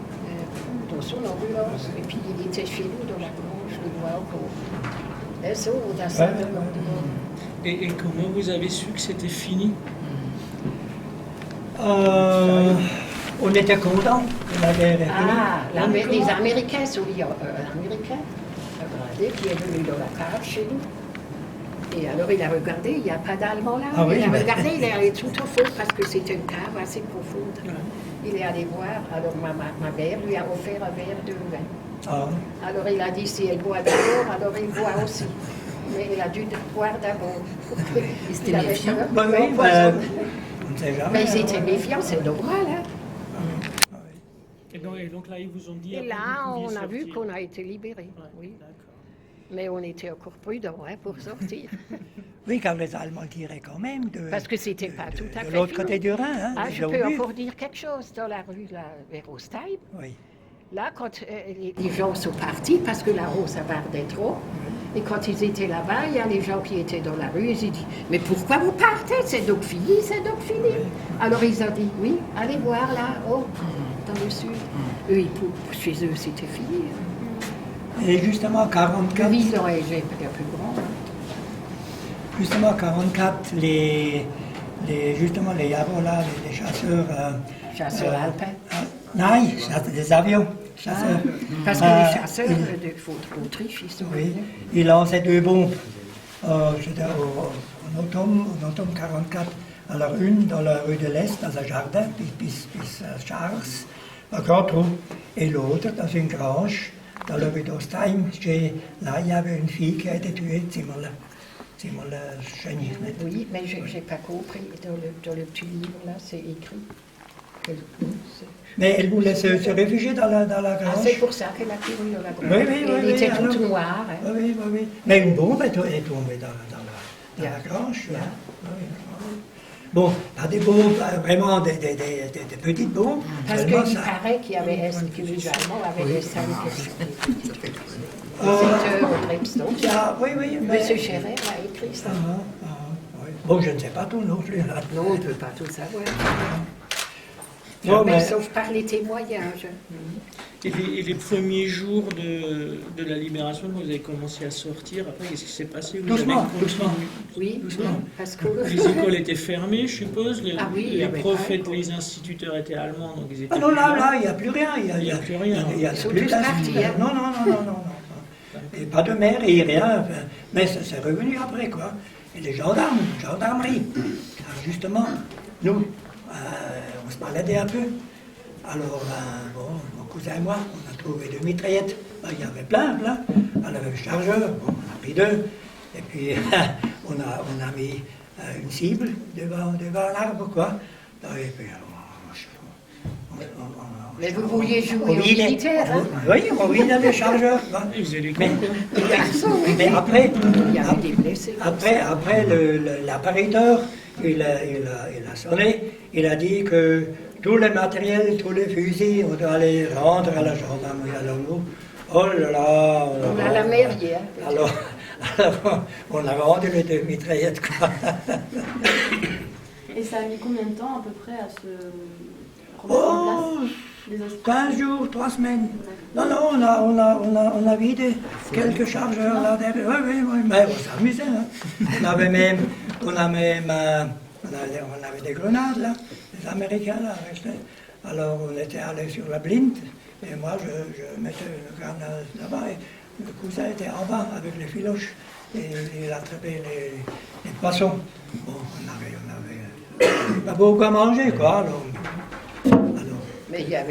dans son ambulance. Et puis, il était chez nous dans la grange, je le vois encore. Et ça, on a ça dans l'ambulance. Et comment vous avez su que c'était fini? On était contents que la guerre est finie. Les Américains, un Américain qui est venu dans la cave chez nous. Et alors il a regardé, il n'y a pas d'Allemand là. Ah oui, il a mais... regardé, il est allé tout au fond parce que c'était une cave assez profonde. Ouais. Il est allé voir, alors ma mère lui a offert un verre de vin. Ah. Alors il a dit si elle boit d'abord, alors il boit aussi. Mais il a dû boire d'abord. C'était méfiant. Bah oui, on ne sait jamais. Mais ils étaient méfiants, c'est normal. Hein. Et donc là, ils vous ont dit... Et après, là, vous pouviez on a vu sortir. qu'on a été libérés. Ouais, Oui. d'accord. Mais on était encore prudents pour sortir. Oui, car les Allemands tiraient quand même Parce que c'était pas tout à de fait l'autre fini. côté du Rhin. Hein, Ah, les je peux obus. encore dire quelque chose dans la rue là, vers Ostheim. Oui. Là, quand les gens sont partis, parce que là-haut, ça bardait trop, et quand ils étaient là-bas, il y a les gens qui étaient dans la rue, ils ont dit « Mais pourquoi vous partez? C'est donc fini, c'est donc fini. » Alors ils ont dit « Oui, allez voir là-haut, dans le sud. » Eux, chez eux, c'était fini. Et justement, 44... Villon est plus grand. Hein. Justement, 44, les Yarola, les chasseurs... Chasseurs alpins. Non, des avions, chasseurs. Parce que les chasseurs d'Autriche, ils sont Oui, venus. ils lançaient 2 bombes en automne 44. Alors une dans la rue de l'Est, dans un jardin, puis Charles, un grand trou. Et l'autre dans une grange, dans la rue d'Ostheim. Là, il y avait une fille qui a été tuée, Simon Chenille. Oui, mais je n'ai pas compris. Dans le petit livre, là, c'est écrit. Mais elle voulait se réfugier dans la grange. Ah, c'est pour ça qu'elle a couru dans la grange. Oui, Elle était toute noire. Hein. Oui. Mais une bombe est tombée dans la grange. Yeah. Oui. Bon, pas des bombes, vraiment des petites bombes. Parce seulement qu'il ça. paraît qu'il y avait que les Allemands avaient des 5 Oui, mais... Monsieur Scherer a écrit ça. Oui. Bon, je ne sais pas tout non plus. Là. Non, on ne peut pas tout savoir. Non, mais mais... sauf par les témoignages. Et les premiers jours de la libération, vous avez commencé à sortir. Après, qu'est-ce qui s'est passé? Vous Doucement, avez continué. Oui, Doucement. parce que... Les écoles étaient fermées, je suppose. Les avait profs pas et d'école. les instituteurs étaient allemands, donc ils étaient. Ah non, plus là, il n'y a plus rien. Il n'y a plus rien. Il y a Ils sont plus tous partis, hein. Non. Et pas de mairie, rien. Enfin, mais c'est revenu après, quoi. Et les gendarmerie. Alors justement, nous, on se baladait un peu. Alors, mon cousin et moi, on a trouvé 2 mitraillettes. Il y avait plein. On avait le chargeur, on a pris 2. Et puis, on a mis une cible devant l'arbre, quoi. Et puis, Mais vous vouliez jouer au militaire, hein? Oui, on vidait le chargeur. Ils faisaient les Mais, coups. mais après, Il y avait des blessés. après l'appariteur, il a sonné, il a dit que tout le matériel, tous les fusils, on doit les rendre à la gendarmerie. Alors nous, oh là là, On a la mairie, hein. alors, on a rendu les 2 mitraillettes, quoi. Et ça a mis combien de temps à peu près à se remettre en place les instructions? 15 jours, 3 semaines. Non, on a vidé quelques chargeurs là derrière. Oui, mais on s'amusait. Hein. On avait des grenades là, les Américains là restaient. Alors on était allés sur la blinde et moi je mettais une grenade là-bas et le cousin était en bas avec les filoches et il attrapait les poissons. Bon, on avait pas beaucoup à manger quoi. Alors, Mais il y a un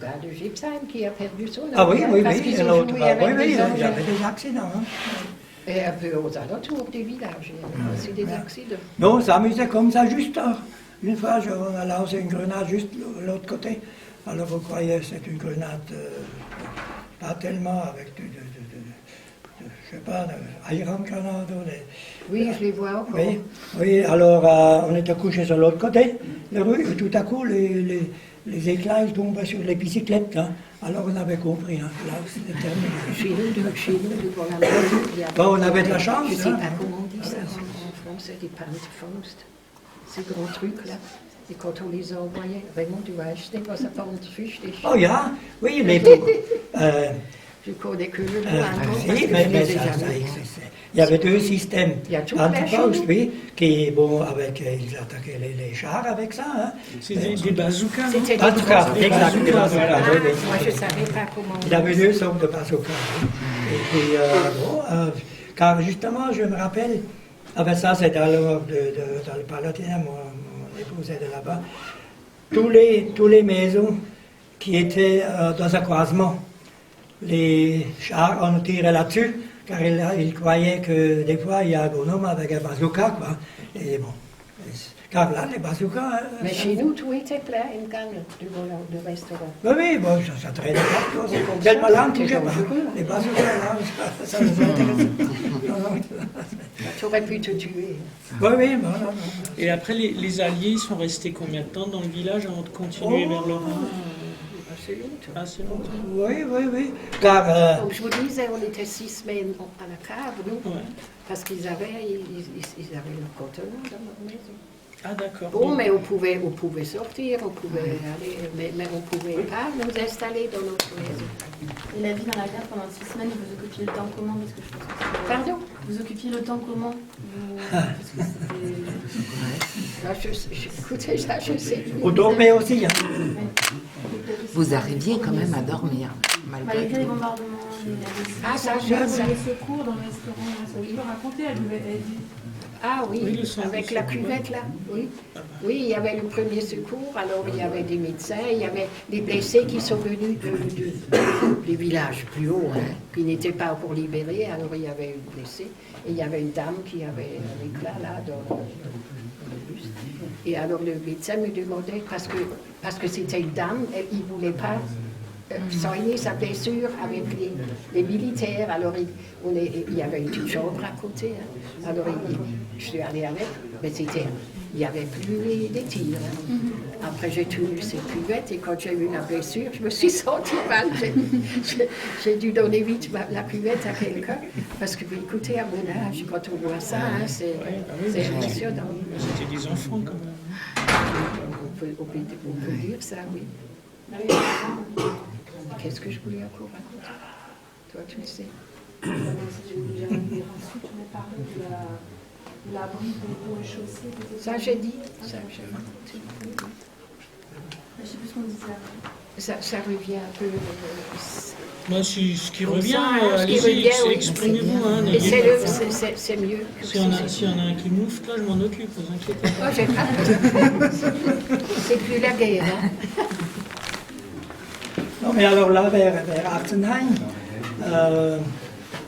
gars de Gipsheim qui a perdu son ah oui, parce qu'ils ont joué avec il des y engins. avait des accidents. Hein. Et un peu aux alentours des villages, il y avait aussi des accidents. Non, on s'amusait comme ça juste. Une fois, on a lancé une grenade juste de l'autre côté. Alors vous croyez que c'est une grenade, pas tellement avec je sais pas, Iron Grenade ou des... Oui, je les vois encore. Oui, alors on était couchés sur l'autre côté, la rue, et tout à coup, les éclats ils tombaient sur les bicyclettes. Hein. Alors on avait compris, hein, là c'était terminé. Chez nous, devant la maison, il y a... Bon, on avait de la chance. Je ne sais hein. pas comment on dit ça en français, des Panzerfaust. Ces grands trucs-là. Et quand on les envoyait, vraiment, du weißt nicht, was ein Panzerfaust ist. Oh ja, oui, les... Je connais que le nom allemand, parce si, que mais je les ai ça jamais. Il y avait deux systèmes. Il y a tout Panzerfaust, oui, qui, bon, avec, ils attaquaient les chars avec ça. Hein. C'est des bazookas. Non? C'était Bazookas, des exact, des bazookas, bazookas, voilà. oui, oui. Moi, je ne savais pas comment. Il y avait deux sortes de bazookas. Oui. Et puis, car justement, je me rappelle, ça c'est dans le Palatinat, mon épouse est de là-bas, tous les maisons qui étaient dans un croisement, les chars, on tirait là-dessus, car ils croyaient que des fois il y a un bonhomme avec un bazooka, quoi. Et bon, car là, les bazookas... Mais chez nous, tout était plein, une canne de restaurant. Oui, bon, ça traînait partout. Tellement là, on ne touchait pas. Les bazookas, là, ça nous intéressait. Tu aurais pu te tuer. Oui, bon, non. Et après, les Alliés sont restés combien de temps dans le village avant de continuer vers le Rhin? Assez longtemps. Assez longtemps. Oui. Car... Comme je vous disais, on était 6 semaines à la cave, nous, Ouais. parce qu'ils avaient leur contenant dans notre maison. Ah d'accord. Bon, mais on pouvait sortir, on pouvait aller, mais on ne pouvait pas nous installer dans notre maison. Et la vie dans la cave pendant 6 semaines, vous occupiez le temps comment? Parce que je pense que c'était- Pardon? Vous occupiez le temps comment? Parce que c'était... Écoutez, ça, je sais plus. Vous dormez aussi, hein. Vous arriviez quand même à dormir, malgré Malgré les tout. bombardements, Ah, ça, je je les sais. secours dans le restaurant, ça je peux raconter, elle dit. Ah oui, Oui, le centre avec de la secours. cuvette là, oui. Oui, il y avait le premier secours, alors il y avait des médecins, il y avait des blessés qui sont venus des villages plus hauts, hein, qui n'étaient pas encore libérés, alors il y avait une blessée, et il y avait une dame qui avait un éclat là dans le bus. Et alors le médecin me demandait, parce que c'était une dame, il ne voulait pas soigner sa blessure avec les militaires. Alors il y avait une petite chambre à côté. Hein. Alors je suis allée avec, mais il n'y avait plus les tirs. Hein. Après j'ai tenu cette cuvette et quand j'ai eu la blessure, je me suis sentie mal. J'ai dû donner vite la cuvette à quelqu'un. Parce que écoutez, à mon âge, quand on voit ça, hein, c'est impressionnant. C'était des enfants quand même. On peut dire ça, oui. Qu'est-ce que je voulais encore raconter? Toi, tu le sais. Ensuite, on a parlé de l'abri de l'eau chaussée. Ça, j'ai dit. Ça, j'ai raconté. Je ne sais plus ce qu'on disait après. Ça revient un peu. Moi, ce qui Comme revient, ça, hein, ce qui allez-y, revient, oui. exprimez-vous. Hein, Et n'ayez pas peur. c'est mieux. Si on a un qui mouffe, là, je m'en occupe, vous inquiétez pas. Oh, j'ai pas peur. C'est plus la guerre. Hein. Non, mais alors là, vers Artenheim,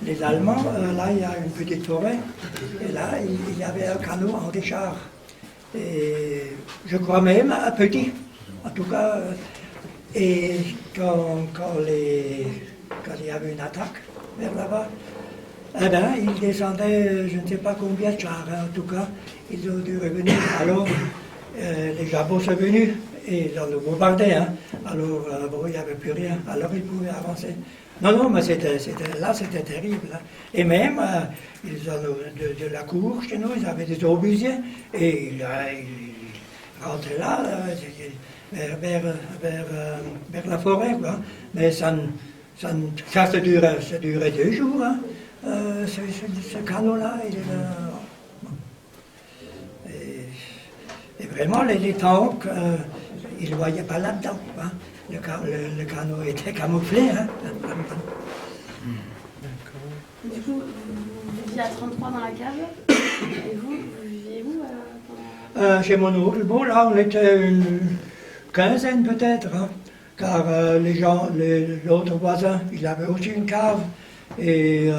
les Allemands, là, il y a une petite forêt, et là, il y avait un canot anti-char. Et je crois même un petit, en tout cas. Et quand il y avait une attaque vers là-bas, eh ben, ils descendaient, je ne sais pas combien de chars, hein, en tout cas, ils ont dû revenir. Alors, les jabots sont venus et ils ont bombardé. Hein. Alors, bon, il n'y avait plus rien. Alors, ils pouvaient avancer. Non, mais c'était terrible. Hein. Et même, ils ont de la cour chez nous, ils avaient des obusiers et ils rentraient là, vers la forêt, quoi. Mais ça durait 2 jours, hein. Ce canot-là, il est là. Et vraiment, les tanks, ils ne voyaient pas là-dedans. Hein. Le canot était camouflé. Hein. Du coup, vous viviez à 33 dans la cave. Et vous viviez où pendant... Chez mon oncle, bon, là, on était une quinzaine peut-être, hein, car l'autre voisin, il avait aussi une cave. Et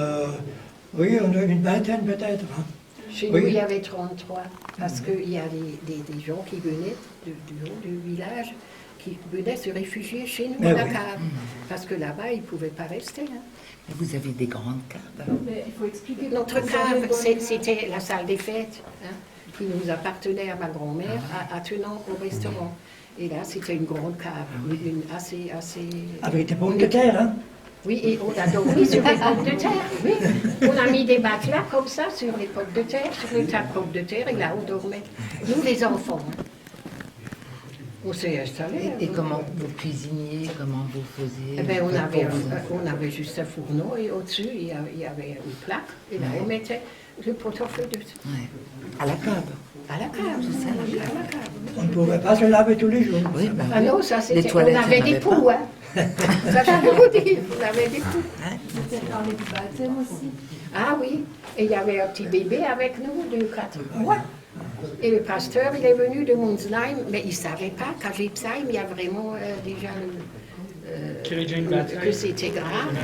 oui, on a une vingtaine peut-être. Hein. Chez nous, il y avait 33, parce qu'il y a des gens qui venaient du haut du village, qui venaient se réfugier chez nous Mais à la oui. cave, parce que là-bas, ils ne pouvaient pas rester. Hein. Mais vous avez des grandes caves. Mais il faut expliquer. Notre cave, c'était la salle des fêtes, hein, qui nous appartenait à ma grand-mère, attenant au restaurant. Et là, c'était une grande cave, une assez... Avec des pommes de terre, hein. Oui, et on a dormi sur les pommes de terre, oui. On a mis des matelas comme ça sur les pommes de terre, sur le tas de pommes de terre, et là, on dormait. Nous, les enfants. Hein. On s'est installé. Et comment vous cuisiniez, comment vous faisiez Eh ben, pour vous- on avait juste un fourneau et au-dessus, il y avait une plaque. Et là, on mettait le pot-au-feu dessus. Ouais. À la cave. À la cave, C'est ça, oui, la à cave. la cave. On ne pouvait pas se laver tous les jours. Oui, bah Ah oui. non, ça Les c'était. toilettes, On avait il y en des avait poux, pas. hein. Ça, je peux vous dire, on avait des poux. Vous avez parlé du baptême aussi. Ah oui, et il y avait un petit bébé avec nous de 4 mois. Et le pasteur, il est venu de Monsheim, mais il ne savait pas qu'à Gipsheim, il y a vraiment déjà Qu'il y avait déjà une bataille. que c'était grave.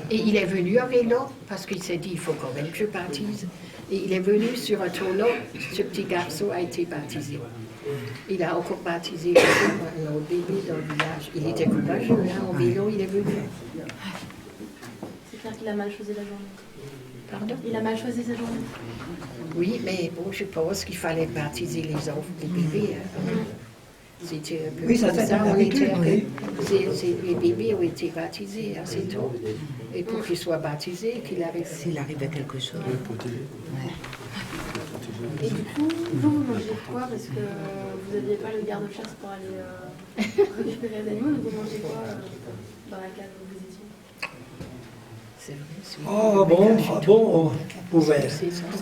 Et il est venu à vélo, parce qu'il s'est dit, il faut quand même que je baptise. Et il est venu sur un tonneau, ce petit garçon a été baptisé. Il a encore baptisé un autre bébé dans le village. Il était courageux, hein, en vélo, il est venu. C'est clair qu'il a mal choisi la journée. Pardon? Il a mal choisi sa journée. Oui, mais bon, je pense qu'il fallait baptiser les enfants, les bébés. Hein. C'était un peu Oui, ça, comme c'est ça, une on habitude, était un peu- oui. les bébés ont été baptisés assez tôt. Et pour qu'ils soient baptisés, qu'il avait... S'il arrivait quelque chose. Ouais. Et du coup, vous mangez quoi? Parce que vous n'aviez pas le garde-chasse pour aller récupérer les animaux, donc vous mangez quoi dans la cave où vous étiez? C'est vrai, c'est- Oh bon, on pouvait.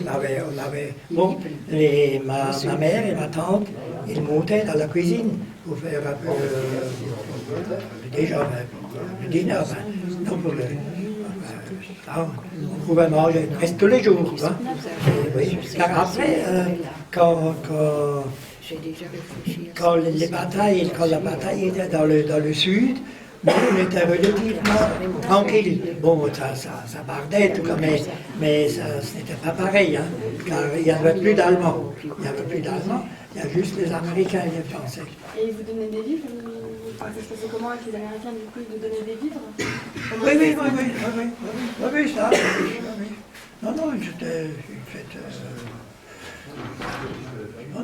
On avait, bon, ma mère et ma tante, ils montaient dans la cuisine pour faire un peu le dîner, non, pour on pouvait manger presque tous les jours. Hein. Et oui, car après, quand J'ai déjà réfléchi à ça. quand la bataille était dans le sud, nous, on était relativement tranquille. Bon, ça bardait tout comme, mais ce n'était pas pareil, hein, car il n'y avait plus d'Allemands. Il n'y avait plus d'Allemands, il y a juste les Américains et les Français. Et ils vous donnaient des vivres? Enfin, ça se passait comment avec les Américains? Du coup, ils vous donnaient des vivres? Oui, ça. Oui. Non, c'était une fête. Non,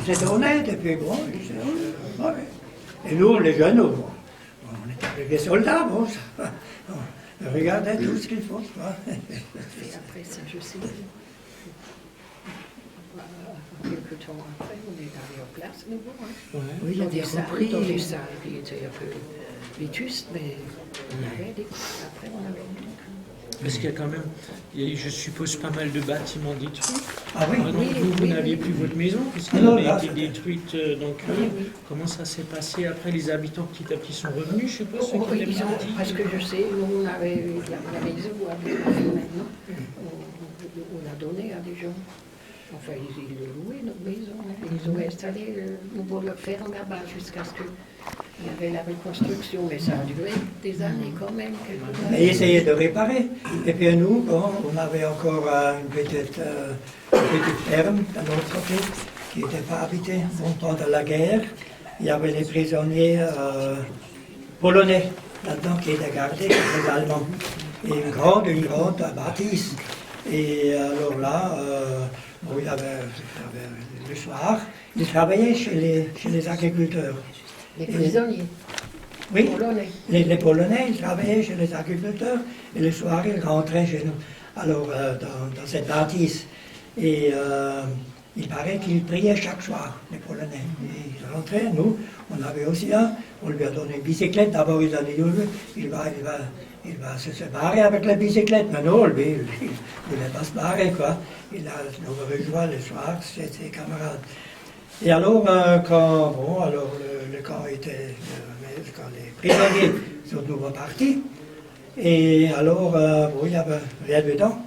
c'était honnête, et puis bon, oui. Et nous, les jeunes, on était des soldats, bon, ça. On regardait tout ce qu'il faut. Et après ça, je sais. Quelques temps après, on est allé en place nouveau. Hein. Oui, il y a des repris. Dans les salles qui étaient un peu vétustes, mais on avait des coups. Après, on avait des coups. Parce qu'il y a quand même, je suppose, pas mal de bâtiments détruits. Ah oui, Donc vous n'aviez plus votre maison, puisqu'elle Non, avait là, été c'est- détruite. Donc, comment ça s'est passé après? Les habitants petit à petit sont revenus, je suppose, ceux Oh, qui oui, étaient ils ont- partis. parce que je sais, nous, on avait la maison avec ma fille maintenant. On l'a donné à des gens. Enfin, ils l'ont loué, notre maison. Hein. Ils ont installé le nouveau ferme là-bas jusqu'à ce qu'il y avait la reconstruction. Mais ça a duré des années quand même. Et essayer de réparer. Et puis nous, bon, on avait encore une petite ferme de l'autre côté qui n'était pas habitée. Bon, pendant la guerre, il y avait les prisonniers polonais là-dedans qui étaient gardés par les Allemands. Et une grande bâtisse. Et alors là, bon, il y avait le soir, ils travaillaient chez les agriculteurs. Les prisonniers Oui, polonais. les Polonais, ils travaillaient chez les agriculteurs et le soir, ils rentraient chez nous. Alors, dans cette bâtisse. Et il paraît qu'ils priaient chaque soir, les Polonais. Et ils rentraient, nous, on avait aussi un, on lui a donné une bicyclette. D'abord, ils ont dit, il va se barrer avec la bicyclette. Mais non, lui, il ne voulait pas se barrer, quoi. Il a nous rejoint le soir chez ses camarades. Et alors, quand le camp était, quand les prisonniers sont de nouveau partis, et alors, bon, il n'y avait rien dedans.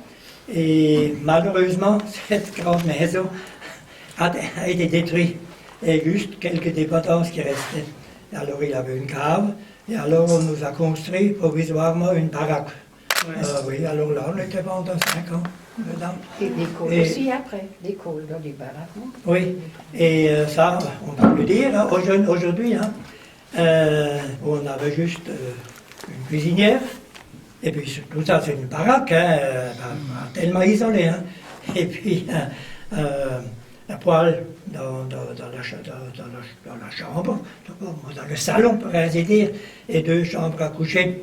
Et malheureusement, cette grande maison a été détruite. Et juste quelques dépendances qui restaient. Et alors, il y avait une cave. Et alors, on nous a construit provisoirement une baraque. Oui, alors là, on était pendant 5 ans dedans. Et l'école Et- aussi après. L'école dans les baraques. Oui, et ça, on peut le dire, hein, aujourd'hui, hein, on avait juste une cuisinière, et puis tout ça, c'est une baraque, hein, pas tellement isolée, hein, et puis un poêle dans la chambre, dans le salon, on pourrait ainsi dire, et 2 chambres à coucher.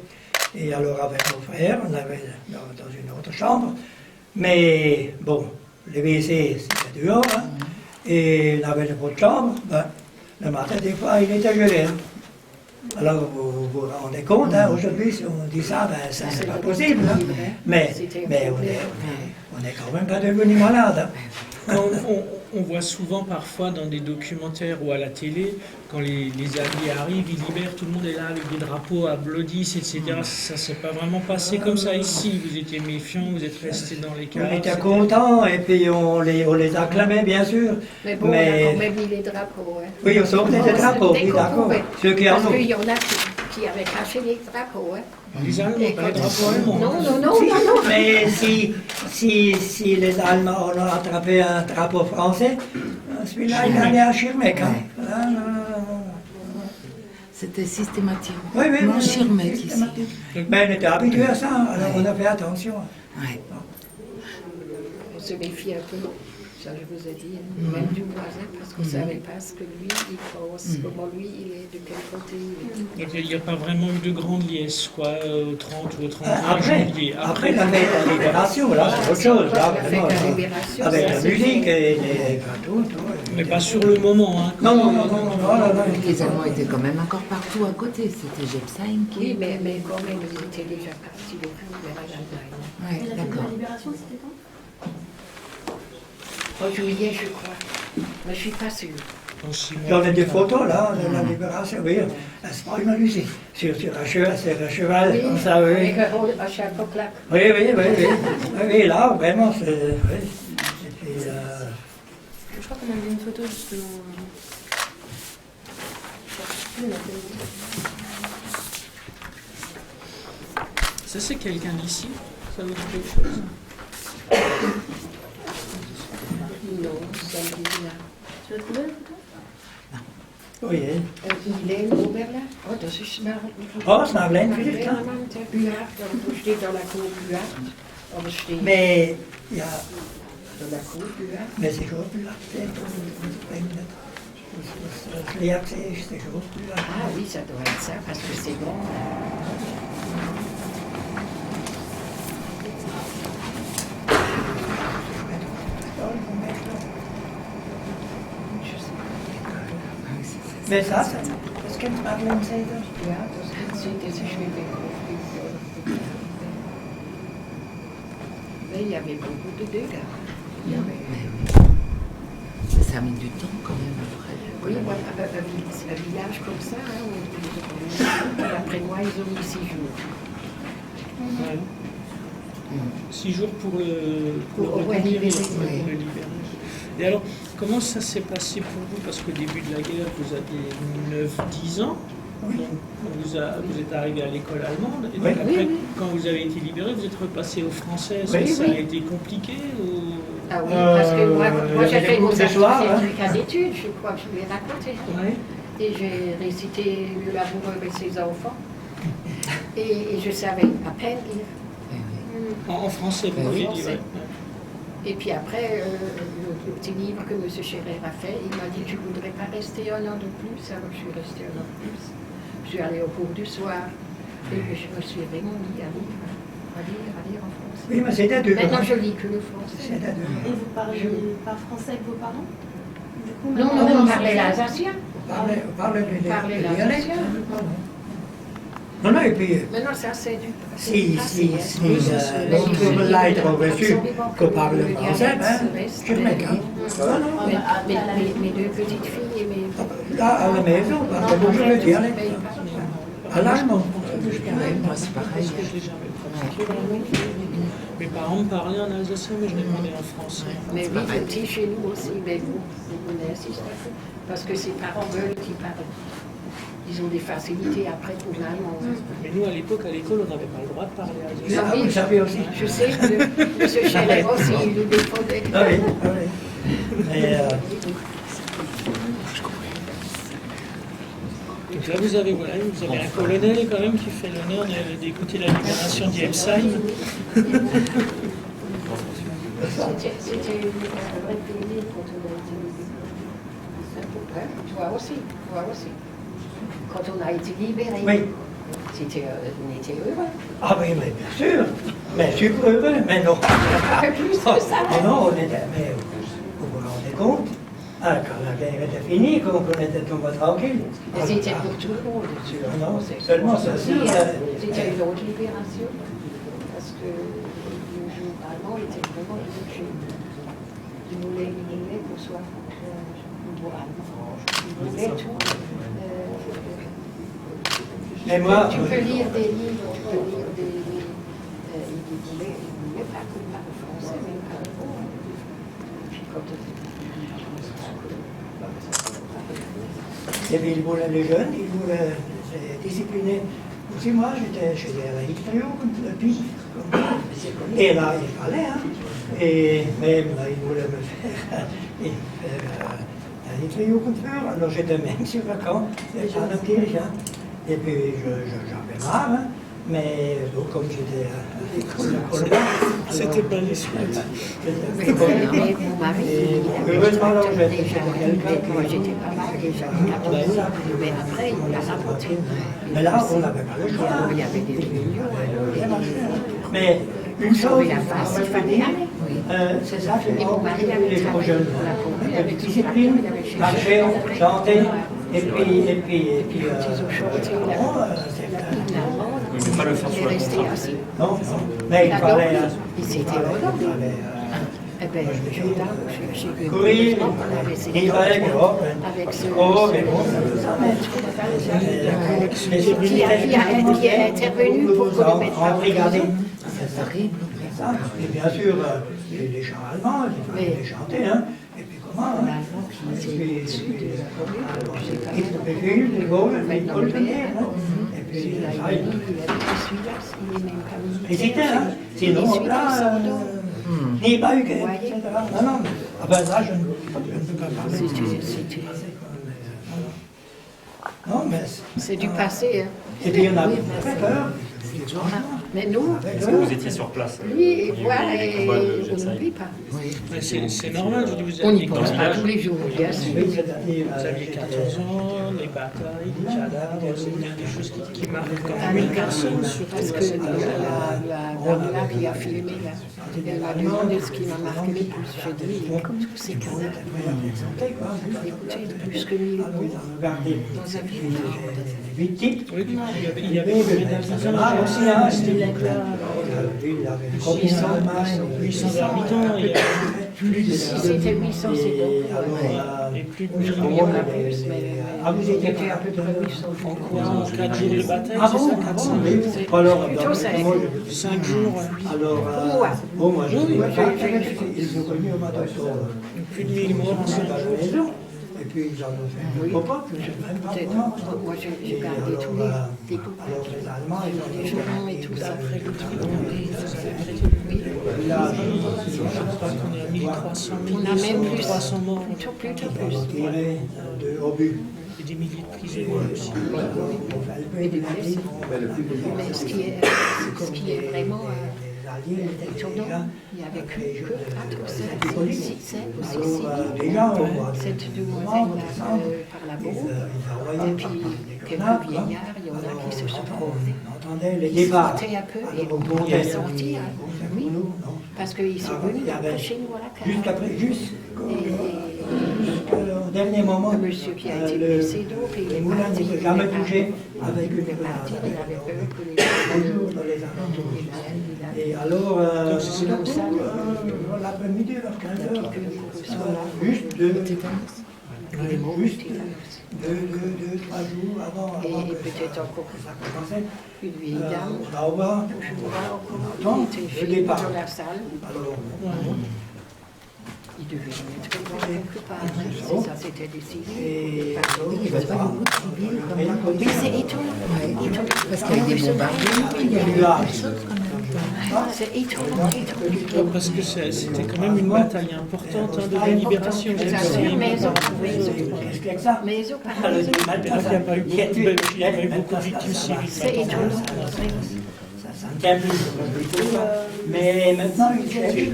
Et alors, avec mon frère, on avait dans une autre chambre, mais bon, les WC, c'était dehors, hein, et on avait le pot de chambre, ben, le matin, des fois, il était gelé. Hein. Alors, vous vous rendez compte, hein, aujourd'hui, si on dit ça, ben, ça c'est pas possible. Hein. Mais on est quand même pas devenu malade. Hein. On voit souvent parfois dans des documentaires ou à la télé, quand les Alliés arrivent, ils libèrent, tout le monde est là avec des drapeaux, applaudissent, etc. Ça ne s'est pas vraiment passé comme ça ici. Vous étiez méfiants, vous êtes restés dans les cases. On était contents et puis on les acclamait, bien sûr. Mais bon, on a quand même mis les drapeaux. Hein. Oui, on sortait des drapeaux, oui, d'accord. Ceux qui en Parce ont. qu'il y en a qui avaient caché les drapeaux. Hein. Les Allemands, pas les drapeaux allemands. Non. Mais si les Allemands ont attrapé un drapeau français, celui-là, il allait à Schirmeck. Hein. C'était systématique. Oui, Non, Schirmeck ici. systématique. Mais on était habitués à ça, alors on a fait attention. Ouais. On se méfie un peu, ça je vous ai dit, hein. Même du voisin, parce qu'on ne savait pas ce que lui, il pense, comment lui, il est, de quel côté il est. Donc, il n'y a pas vraiment eu de grande liesse, quoi, au 30 ou au 31 Après janvier. la libération, là, c'est autre chose. Là, vraiment, Avec la libération, avec ça, la c'est musique fait. et les gâteaux, tout. Mais pas sur le moment. Hein. Non. Les Allemands étaient quand même encore partout à côté. C'était Jepsheim qui... Oui, mais quand même, ils étaient déjà partis depuis vers l'Allemagne. Ouais, Et la fête de d'accord. la libération, c'était quand? En juillet, je crois. Mais je ne suis pas sûre. En 6 mois. J'en ai des photos, là, de la libération, oui. C'est pas une musique. Sur un cheval, comme ça, oui. Avec un chapeau claque. Oui. Oui, là, vraiment, c'est... Oui, c'était, Je crois qu'on avait une photo justement. Je sais plus, on a fait Ça, c'est quelqu'un d'ici. Ça vous dit quelque chose? Non, ça me dit rien. Tu l'as trouvé la photo? oui. Hélène Oberla. Oh, das ist nach... Oh, c'est un blend, vielleicht, klar. Buhart, du steht dans la cour Buhart. Aber steht Mais, il y a... dans la cour Buhart. Mais c'est groot plus das Leerste ist, c'est groot plus Ah oui, ça doit être ça, parce que c'est bon. Mais ça, das kennt Madeleine Seder. Ja, das sieht jetzt schön weg. Mais il y avait beaucoup de dégâts. Il y avait... Ça a mis du temps quand même après. Oui, voilà, un village comme ça, hein, et après moi, ils ont mis 6 jours. Ouais. 6 jours pour le Ouais, libérer. libérer, Pour ouais. le libérer. Et alors, comment ça s'est passé pour vous? Parce qu'au début de la guerre, vous aviez 9-10 ans. Oui. Donc, vous êtes arrivé à l'école allemande. Et donc Oui. après, Oui. quand vous avez été libéré, vous êtes repassé au français. Oui, Ça oui. a été compliqué ou... Ah oui, parce que moi il y j'ai avait fait des mon cours ce soir, hein. certificat d'études, je crois que je lui ai raconté. Ouais. Et j'ai récité le laboureux avec ses enfants. Et je savais à peine lire. En français, vous Oui, m'avez dit. français. Ouais. Et puis après, le petit livre que M. Scherer a fait, il m'a dit tu voudrais pas rester un an de plus? Alors je suis restée un an de plus. Je suis allée au cours du soir. Et je me suis vraiment mis à lire en français. Oui, mais c'était deux. Maintenant je lis que le français. C'était deux. Et vous parlez pas français avec vos parents? Du coup, Non, maintenant, on vous parlait parlez l'alsacien. On parlait du Parlait dialecte. l'alsacien. Non, et puis, Maintenant ça c'est du si passé, l'autre leiter aurait su que parle le français, ben, je le mec, hein. Mes deux petites filles et mes... Là, à la maison, parce que toujours le dialecte. À l'allemand. Ouais, moi c'est pareil. Parce que je l'ai jamais pratiqué. Mes parents me parlaient en alsacien, mais je l'ai demandé en français. Mais oui, petit chez nous aussi, mais vous insistez un peu, parce que ses parents veulent qu'ils parlent. Ils ont des facilités après pour l'allemand. Mais nous, à l'époque, à l'école, on n'avait pas le droit de parler alsacien. Ah, vous savez aussi. Je sais que M. Scherer aussi, il nous défendait. Ah oui. Mais, Donc là, vous avez un colonel quand même qui fait l'honneur d'écouter la libération d'Iepsheim. C'était une vraie pionnier quand on a été libéré. Toi aussi. Quand on a été libéré, oui. on était heureux. Ah oui, mais bien sûr. Mais super heureux, mais non. Plus que ça. Mais non, on était... Mais vous vous rendez compte? Ah, quand la guerre était finie, qu'on était tombé tranquille. Mais c'était pour tout le monde. Non, seulement ça. C'était une autre libération. Parce que le jour allemand était vraiment bloqué. Il voulait qu'on soit nouveau allemand. Il voulait tout. Mais moi, Tu peux lire des livres, tu peux lire des. Il voulait pas qu'on parle français, mais allemand. Puis quand et puis il voulait les jeunes, il voulait les discipliner. Aussi moi, j'étais chez les Hitlerjugend, et là, il fallait, hein. Et même là, il voulait me faire un Hitlerjugend faire, alors j'étais même sur le camp, à la Kirche, et puis j'avais marre, hein. Mais donc, comme j'étais à l'école de Colmar, C'était pas les suites. Mais mon mari, heureusement, alors, déjà, moi j'étais pas mal déjà, mais après il a rapporté. mais là, on n'avait pas le choix. Il y avait des réunions, Mais une chose, il a pas, il fallait aller. c'est ça, c'est les trop jeunes. Avec discipline, marcher, chanter, et puis Mais pas le faire sur la contrainte. non, mais il fallait. Il s'était redormi. Eh bien, j'ai eu Courir, il fallait que avec ce. oh, mais bon, Qui a intervenu pour qu'on le mette en brigade. C'est terrible. Ça. Et bien sûr, les chants allemands, il fallait les chanter, hein. Et puis comment, hein. Et puis, les Gaules, les Gaules, et puis, ça, et c'était, hein. Sinon, là, il n'y a pas eu que, etc. Non, non, ah ben là, je ne peux pas parler. Non, mais... C'est du passé, hein. Et puis, on a très peur. Mais nous, Est-ce que vous étiez sur place lui, voilà, et on n'oublie pas. Mais c'est normal, je dis, vous On y aviez pense pas tous les jours, bien sûr. Oui, c'est-à-dire, Vous aviez 14 ans, les batailles, les cadavres, c'est bien des choses qui marquent quand même une personne, surtout Parce à que cet âge-là. la dame là qui a filmé, là, elle m'a demandé ce qui m'a marqué le plus. J'ai dit, comme tous ces cadavres, écoutez, plus que 1000 mots dans un village. victime. Oui, il y avait combien d'habitants aussi, hein, c'était donc là, 800 habitants, et plus de Si c'était 800, c'est donc. et plus de Il 1000 y en millions. a plus, mais Ah, vous étiez c'était à peu près 800. En quoi, en 4 jours de bataille, Ah c'est bon, ça, ah 400 bon, oui. Alors, Plutôt ça. 5 jours, alors, moi. bon, moi, je Oui, moi, ils ont connu au mois d'octobre. plus de 1000 morts en 5 Dans la jours. maison. Et puis, ils en ont fait un pop-up, je ne sais même pas Peut-être. comment. Moi, j'ai Et gardé alors, tous les coupons. alors, les Allemands, ils ont Les journaux et tout ça. Après le truc, Oui. Là, je crois qu'on est à 1300, On a même plus. 300 morts, Plutôt plus. ils ont tiré de obus. et des milliers de prisonniers aussi. Et des blessés. Mais ce qui est vraiment étonnant, il n'y avait que 4 ou 5 ou 6 Déjà, on voit cette demoiselle-là par la bourre. Et puis quelques vieillards, il y en a qui se sont promenés. on entendait les Ils débats. sortaient un peu et Alors, on on pouvait est sortir. Oui, nous, non. parce qu'ils sont venus après chez nous à la cave. Jusqu'après, jusqu'au dernier moment, Le monsieur qui a été le- blessé, donc, il les est moulins parti. n'étaient jamais touchés avec une Il est parti, il avait peur que les toujours dans les alentours. Et alors, l'après-midi, vers 15 heures, juste deux, trois jours avant Et que peut-être encore ça commençait, une vieille dame. on va voir, Il était le filmé départ. dans la salle. Alors, Il devait être quelque part. C'est ça, c'était décidé. et Pardon. Il n'y avait pas beaucoup de civils quand même. Mais c'est étonnant. Étonnant. Parce qu'il y a eu des bombardements, il y a eu C'est étonnant. Parce que c'était quand même une bataille importante, hein, de la libération. Bien sûr, maison. qu'est-ce qu'il y a que ça? Maison par Alors, maison. Mais là, il n'y a pas eu beaucoup de victimes civiles. C'est étonnant. Ça ne tient plus. Mais maintenant, il cherche. Et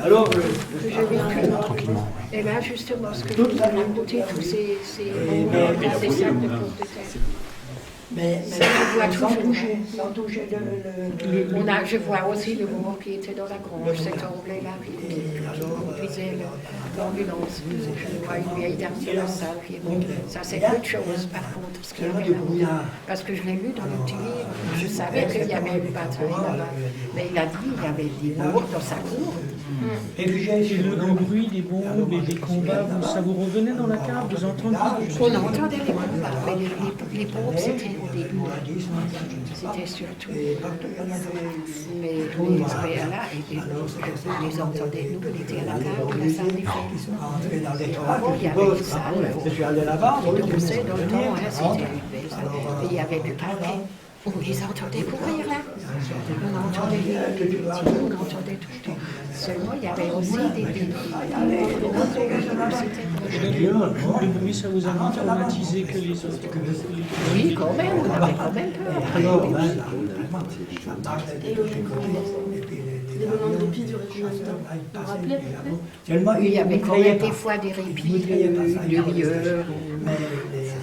alors, Tranquillement. Et là, justement, ce que vous avez monté, tous ces sacs de pommes de terre. Mais Je vois toujours bouger. Je vois aussi le mort qui était dans la grange, c'est tombé là, qui conduisait l'ambulance. Je vois une vieille dame sur la salle qui est morte. Ça, c'est peu de choses, par contre, ce qu'il y avait là. Parce que je l'ai lu dans le petit livre. Je savais qu'il y avait une bataille là-bas. Mais il a dit qu'il y avait des morts dans sa cour. Et le bruit des bombes et des combats, ça vous revenait dans la cave, vous entendiez? On entendait les combats, mais les bombes, c'était au début. C'était surtout. Mais les là, on les entendait, nous, on était à la cave, de la salle des fêtes. Avant, il y avait une salle, on dansait dans le temps, c'était une belle salle. Et il y avait du parquet. On les entendait courir là. On entendait les petits, on entendait tout. Seulement, il y avait aussi des Le bruit, ça vous a moins traumatisé que les autres? Oui, quand même, on avait quand même peur. Les moments de répit duraient combien de temps? Vous vous rappelez à peu près? Il y avait quand même des fois des répits de demi-heure.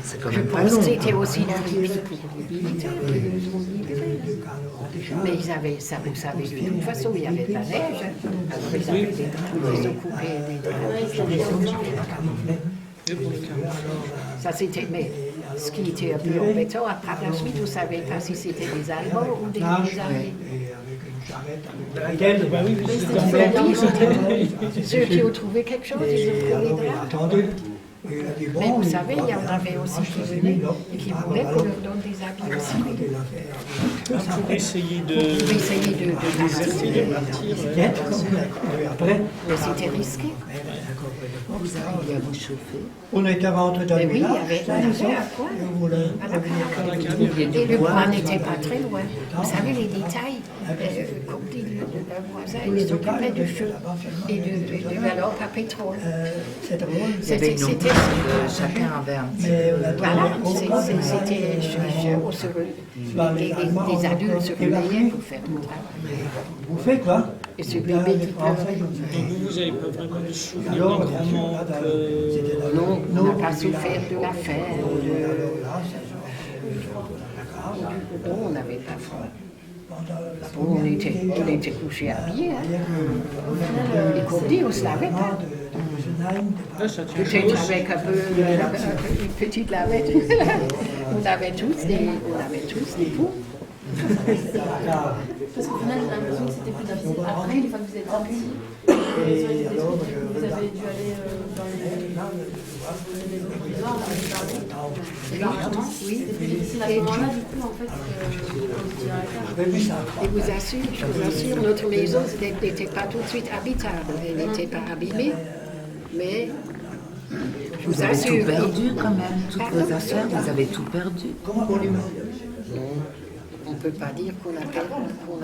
C'est quand Je même pas pense long. que c'était aussi la répit pour les militaires qui nous ont libérés. Mais ils avaient, ça vous savez, de toute façon, il y avait de la neige. Alors ils avaient les occupés Ça c'était, mais ce qui était un peu embêtant, après la suite, vous ne savez pas si c'était des Allemands ou des Alliés. Ceux qui ont trouvé quelque chose, ils ont pris les draps. Mais vous savez, il y en avait aussi qui venaient et qui voulaient qu'on leur donne des habits aussi. Pour essayer de déserter, de partir. Mais c'était risqué. Vous arrivez à vous chauffer. On était rentré dans Mais le oui, il y village. avait à la et le bois n'était pas très loin. Vous savez, les détails, comme dit le voisin, il s'occupait du feu et de la lampe à pétrole. C'est drôle. Il y avait une C'était chacun avait un petit. voilà, les adultes se réveillaient pour faire le travail. Vous faites quoi? Et ce bébé qui pleurait. Donc vous n'avez pas vraiment de souvenir d'un grand manque? Non, on n'a pas souffert de la faim. Non, on n'avait pas froid. On était couchés habillés. Et comme dit, on ne se lavait pas. Peut-être avec un peu une petite lavette. On avait tous des poux. Parce qu'au final, j'ai l'impression que c'était plus difficile après, une fois que vous êtes sortis. Vous avez dû aller dans les autres prisons, on avait parlé. Oui, c'était plus difficile à ce moment-là, du coup, en fait, quand vous étiez à la cave. Et je vous assure, notre maison n'était pas tout de suite habitable. Elle n'était pas abîmée, mais je Vous avez tout perdu quand même, toutes vos affaires, vous avez tout perdu. on ne peut pas dire qu'on a perdu. On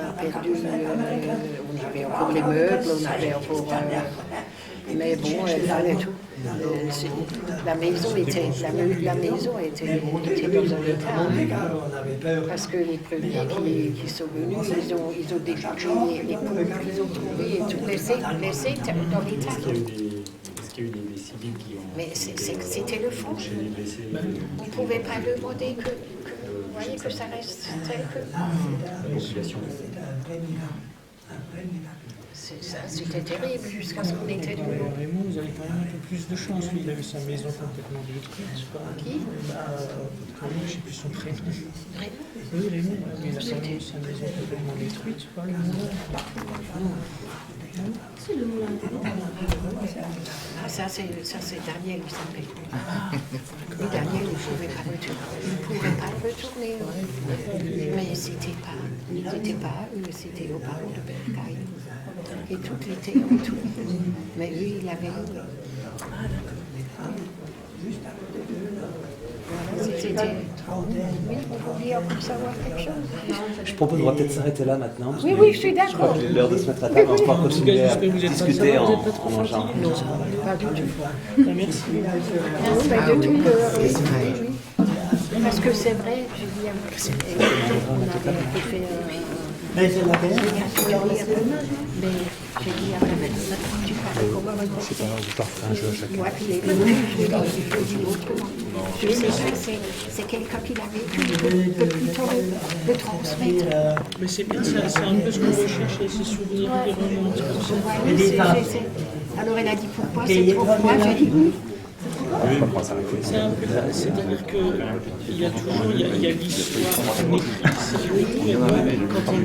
avait encore les meubles, on avait encore. Mais bon, il fallait tout. La maison était dans un état. Parce que les premiers qui sont venus, ils ont débouché les poubelles qu'ils ont trouvées et tout laissé dans l'état. Est-ce qu'il y a eu des civils qui ont... Mais c'était le fond. On ne pouvait pas demander que vous voyez que ça reste tel que. La population. C'était terrible jusqu'à ce qu'on était de l'eau. Raymond, vous avez quand même un peu plus de chance. Lui, il a eu sa maison complètement détruite. Qui Votre collègue, je ne sais plus son prénom. Raymond. Oui, Raymond, il a sa maison complètement détruite. Pas le Si, le moulin. Ah, ça c'est Daniel qui s'appelle. Et Daniel, il ne pouvait pas le retourner. Mais c'était pas eux, c'était aux parents de Bercaille. Et tout était autour. Mais lui, il avait. C'était. Oui, vous vouliez encore savoir quelque chose? Je propose qu'on va peut-être s'arrêter là maintenant. Parce Oui, que oui, je suis Je crois d'accord. qu'il est l'heure de se mettre à table. On va pouvoir continuer à J'espère que vous êtes pas discuter fatigué, en vous êtes pas trop mangeant. fatigué. Non, pas du tout. Merci. Non, mais de tout cœur, oui. Parce que c'est vrai, Julien, on avait fait Mais c'est la guerre. Mais j'ai dit après, tu parles comment maintenant? Vous partez un jeu à chacun. Moi, puis les je dis autrement. Je sais que c'est quelqu'un qui l'a vécu, peut plutôt le transmettre. Mais c'est bien ça, c'est un peu ce qu'on recherchait, ces souvenirs qui remontent comme ça. Ouais, alors elle a dit pourquoi c'est trop froid, j'ai dit oui. C'est un peu ça, c'est-à-dire qu'il y a toujours, il y a l'histoire qu'on écrit, quand on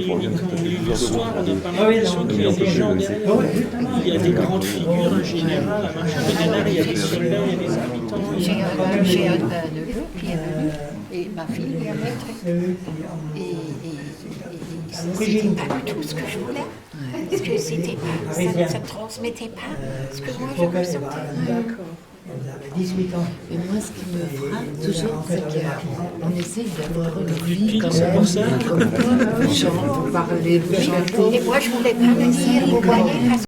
lit l'histoire, on n'a pas l'impression qu'il y a des gens derrière. Il y a des grandes figures, un général, un machin, mais derrière, il y a des soldats, il y a des habitants. J'ai un neveu qui est venu, et ma fille lui a montré. Et c'était pas du tout ce que je voulais. Parce que c'était pas, ça ne transmettait pas ce que moi je ressentais. D'accord. Vous avez 18 ans. Et moi, ce qui me frappe toujours, c'est qu'on essaye d'avoir une vie C'est pour ça. comme vous parlez, vous chantez. Et moi je voulais pas venir, vous voyez, parce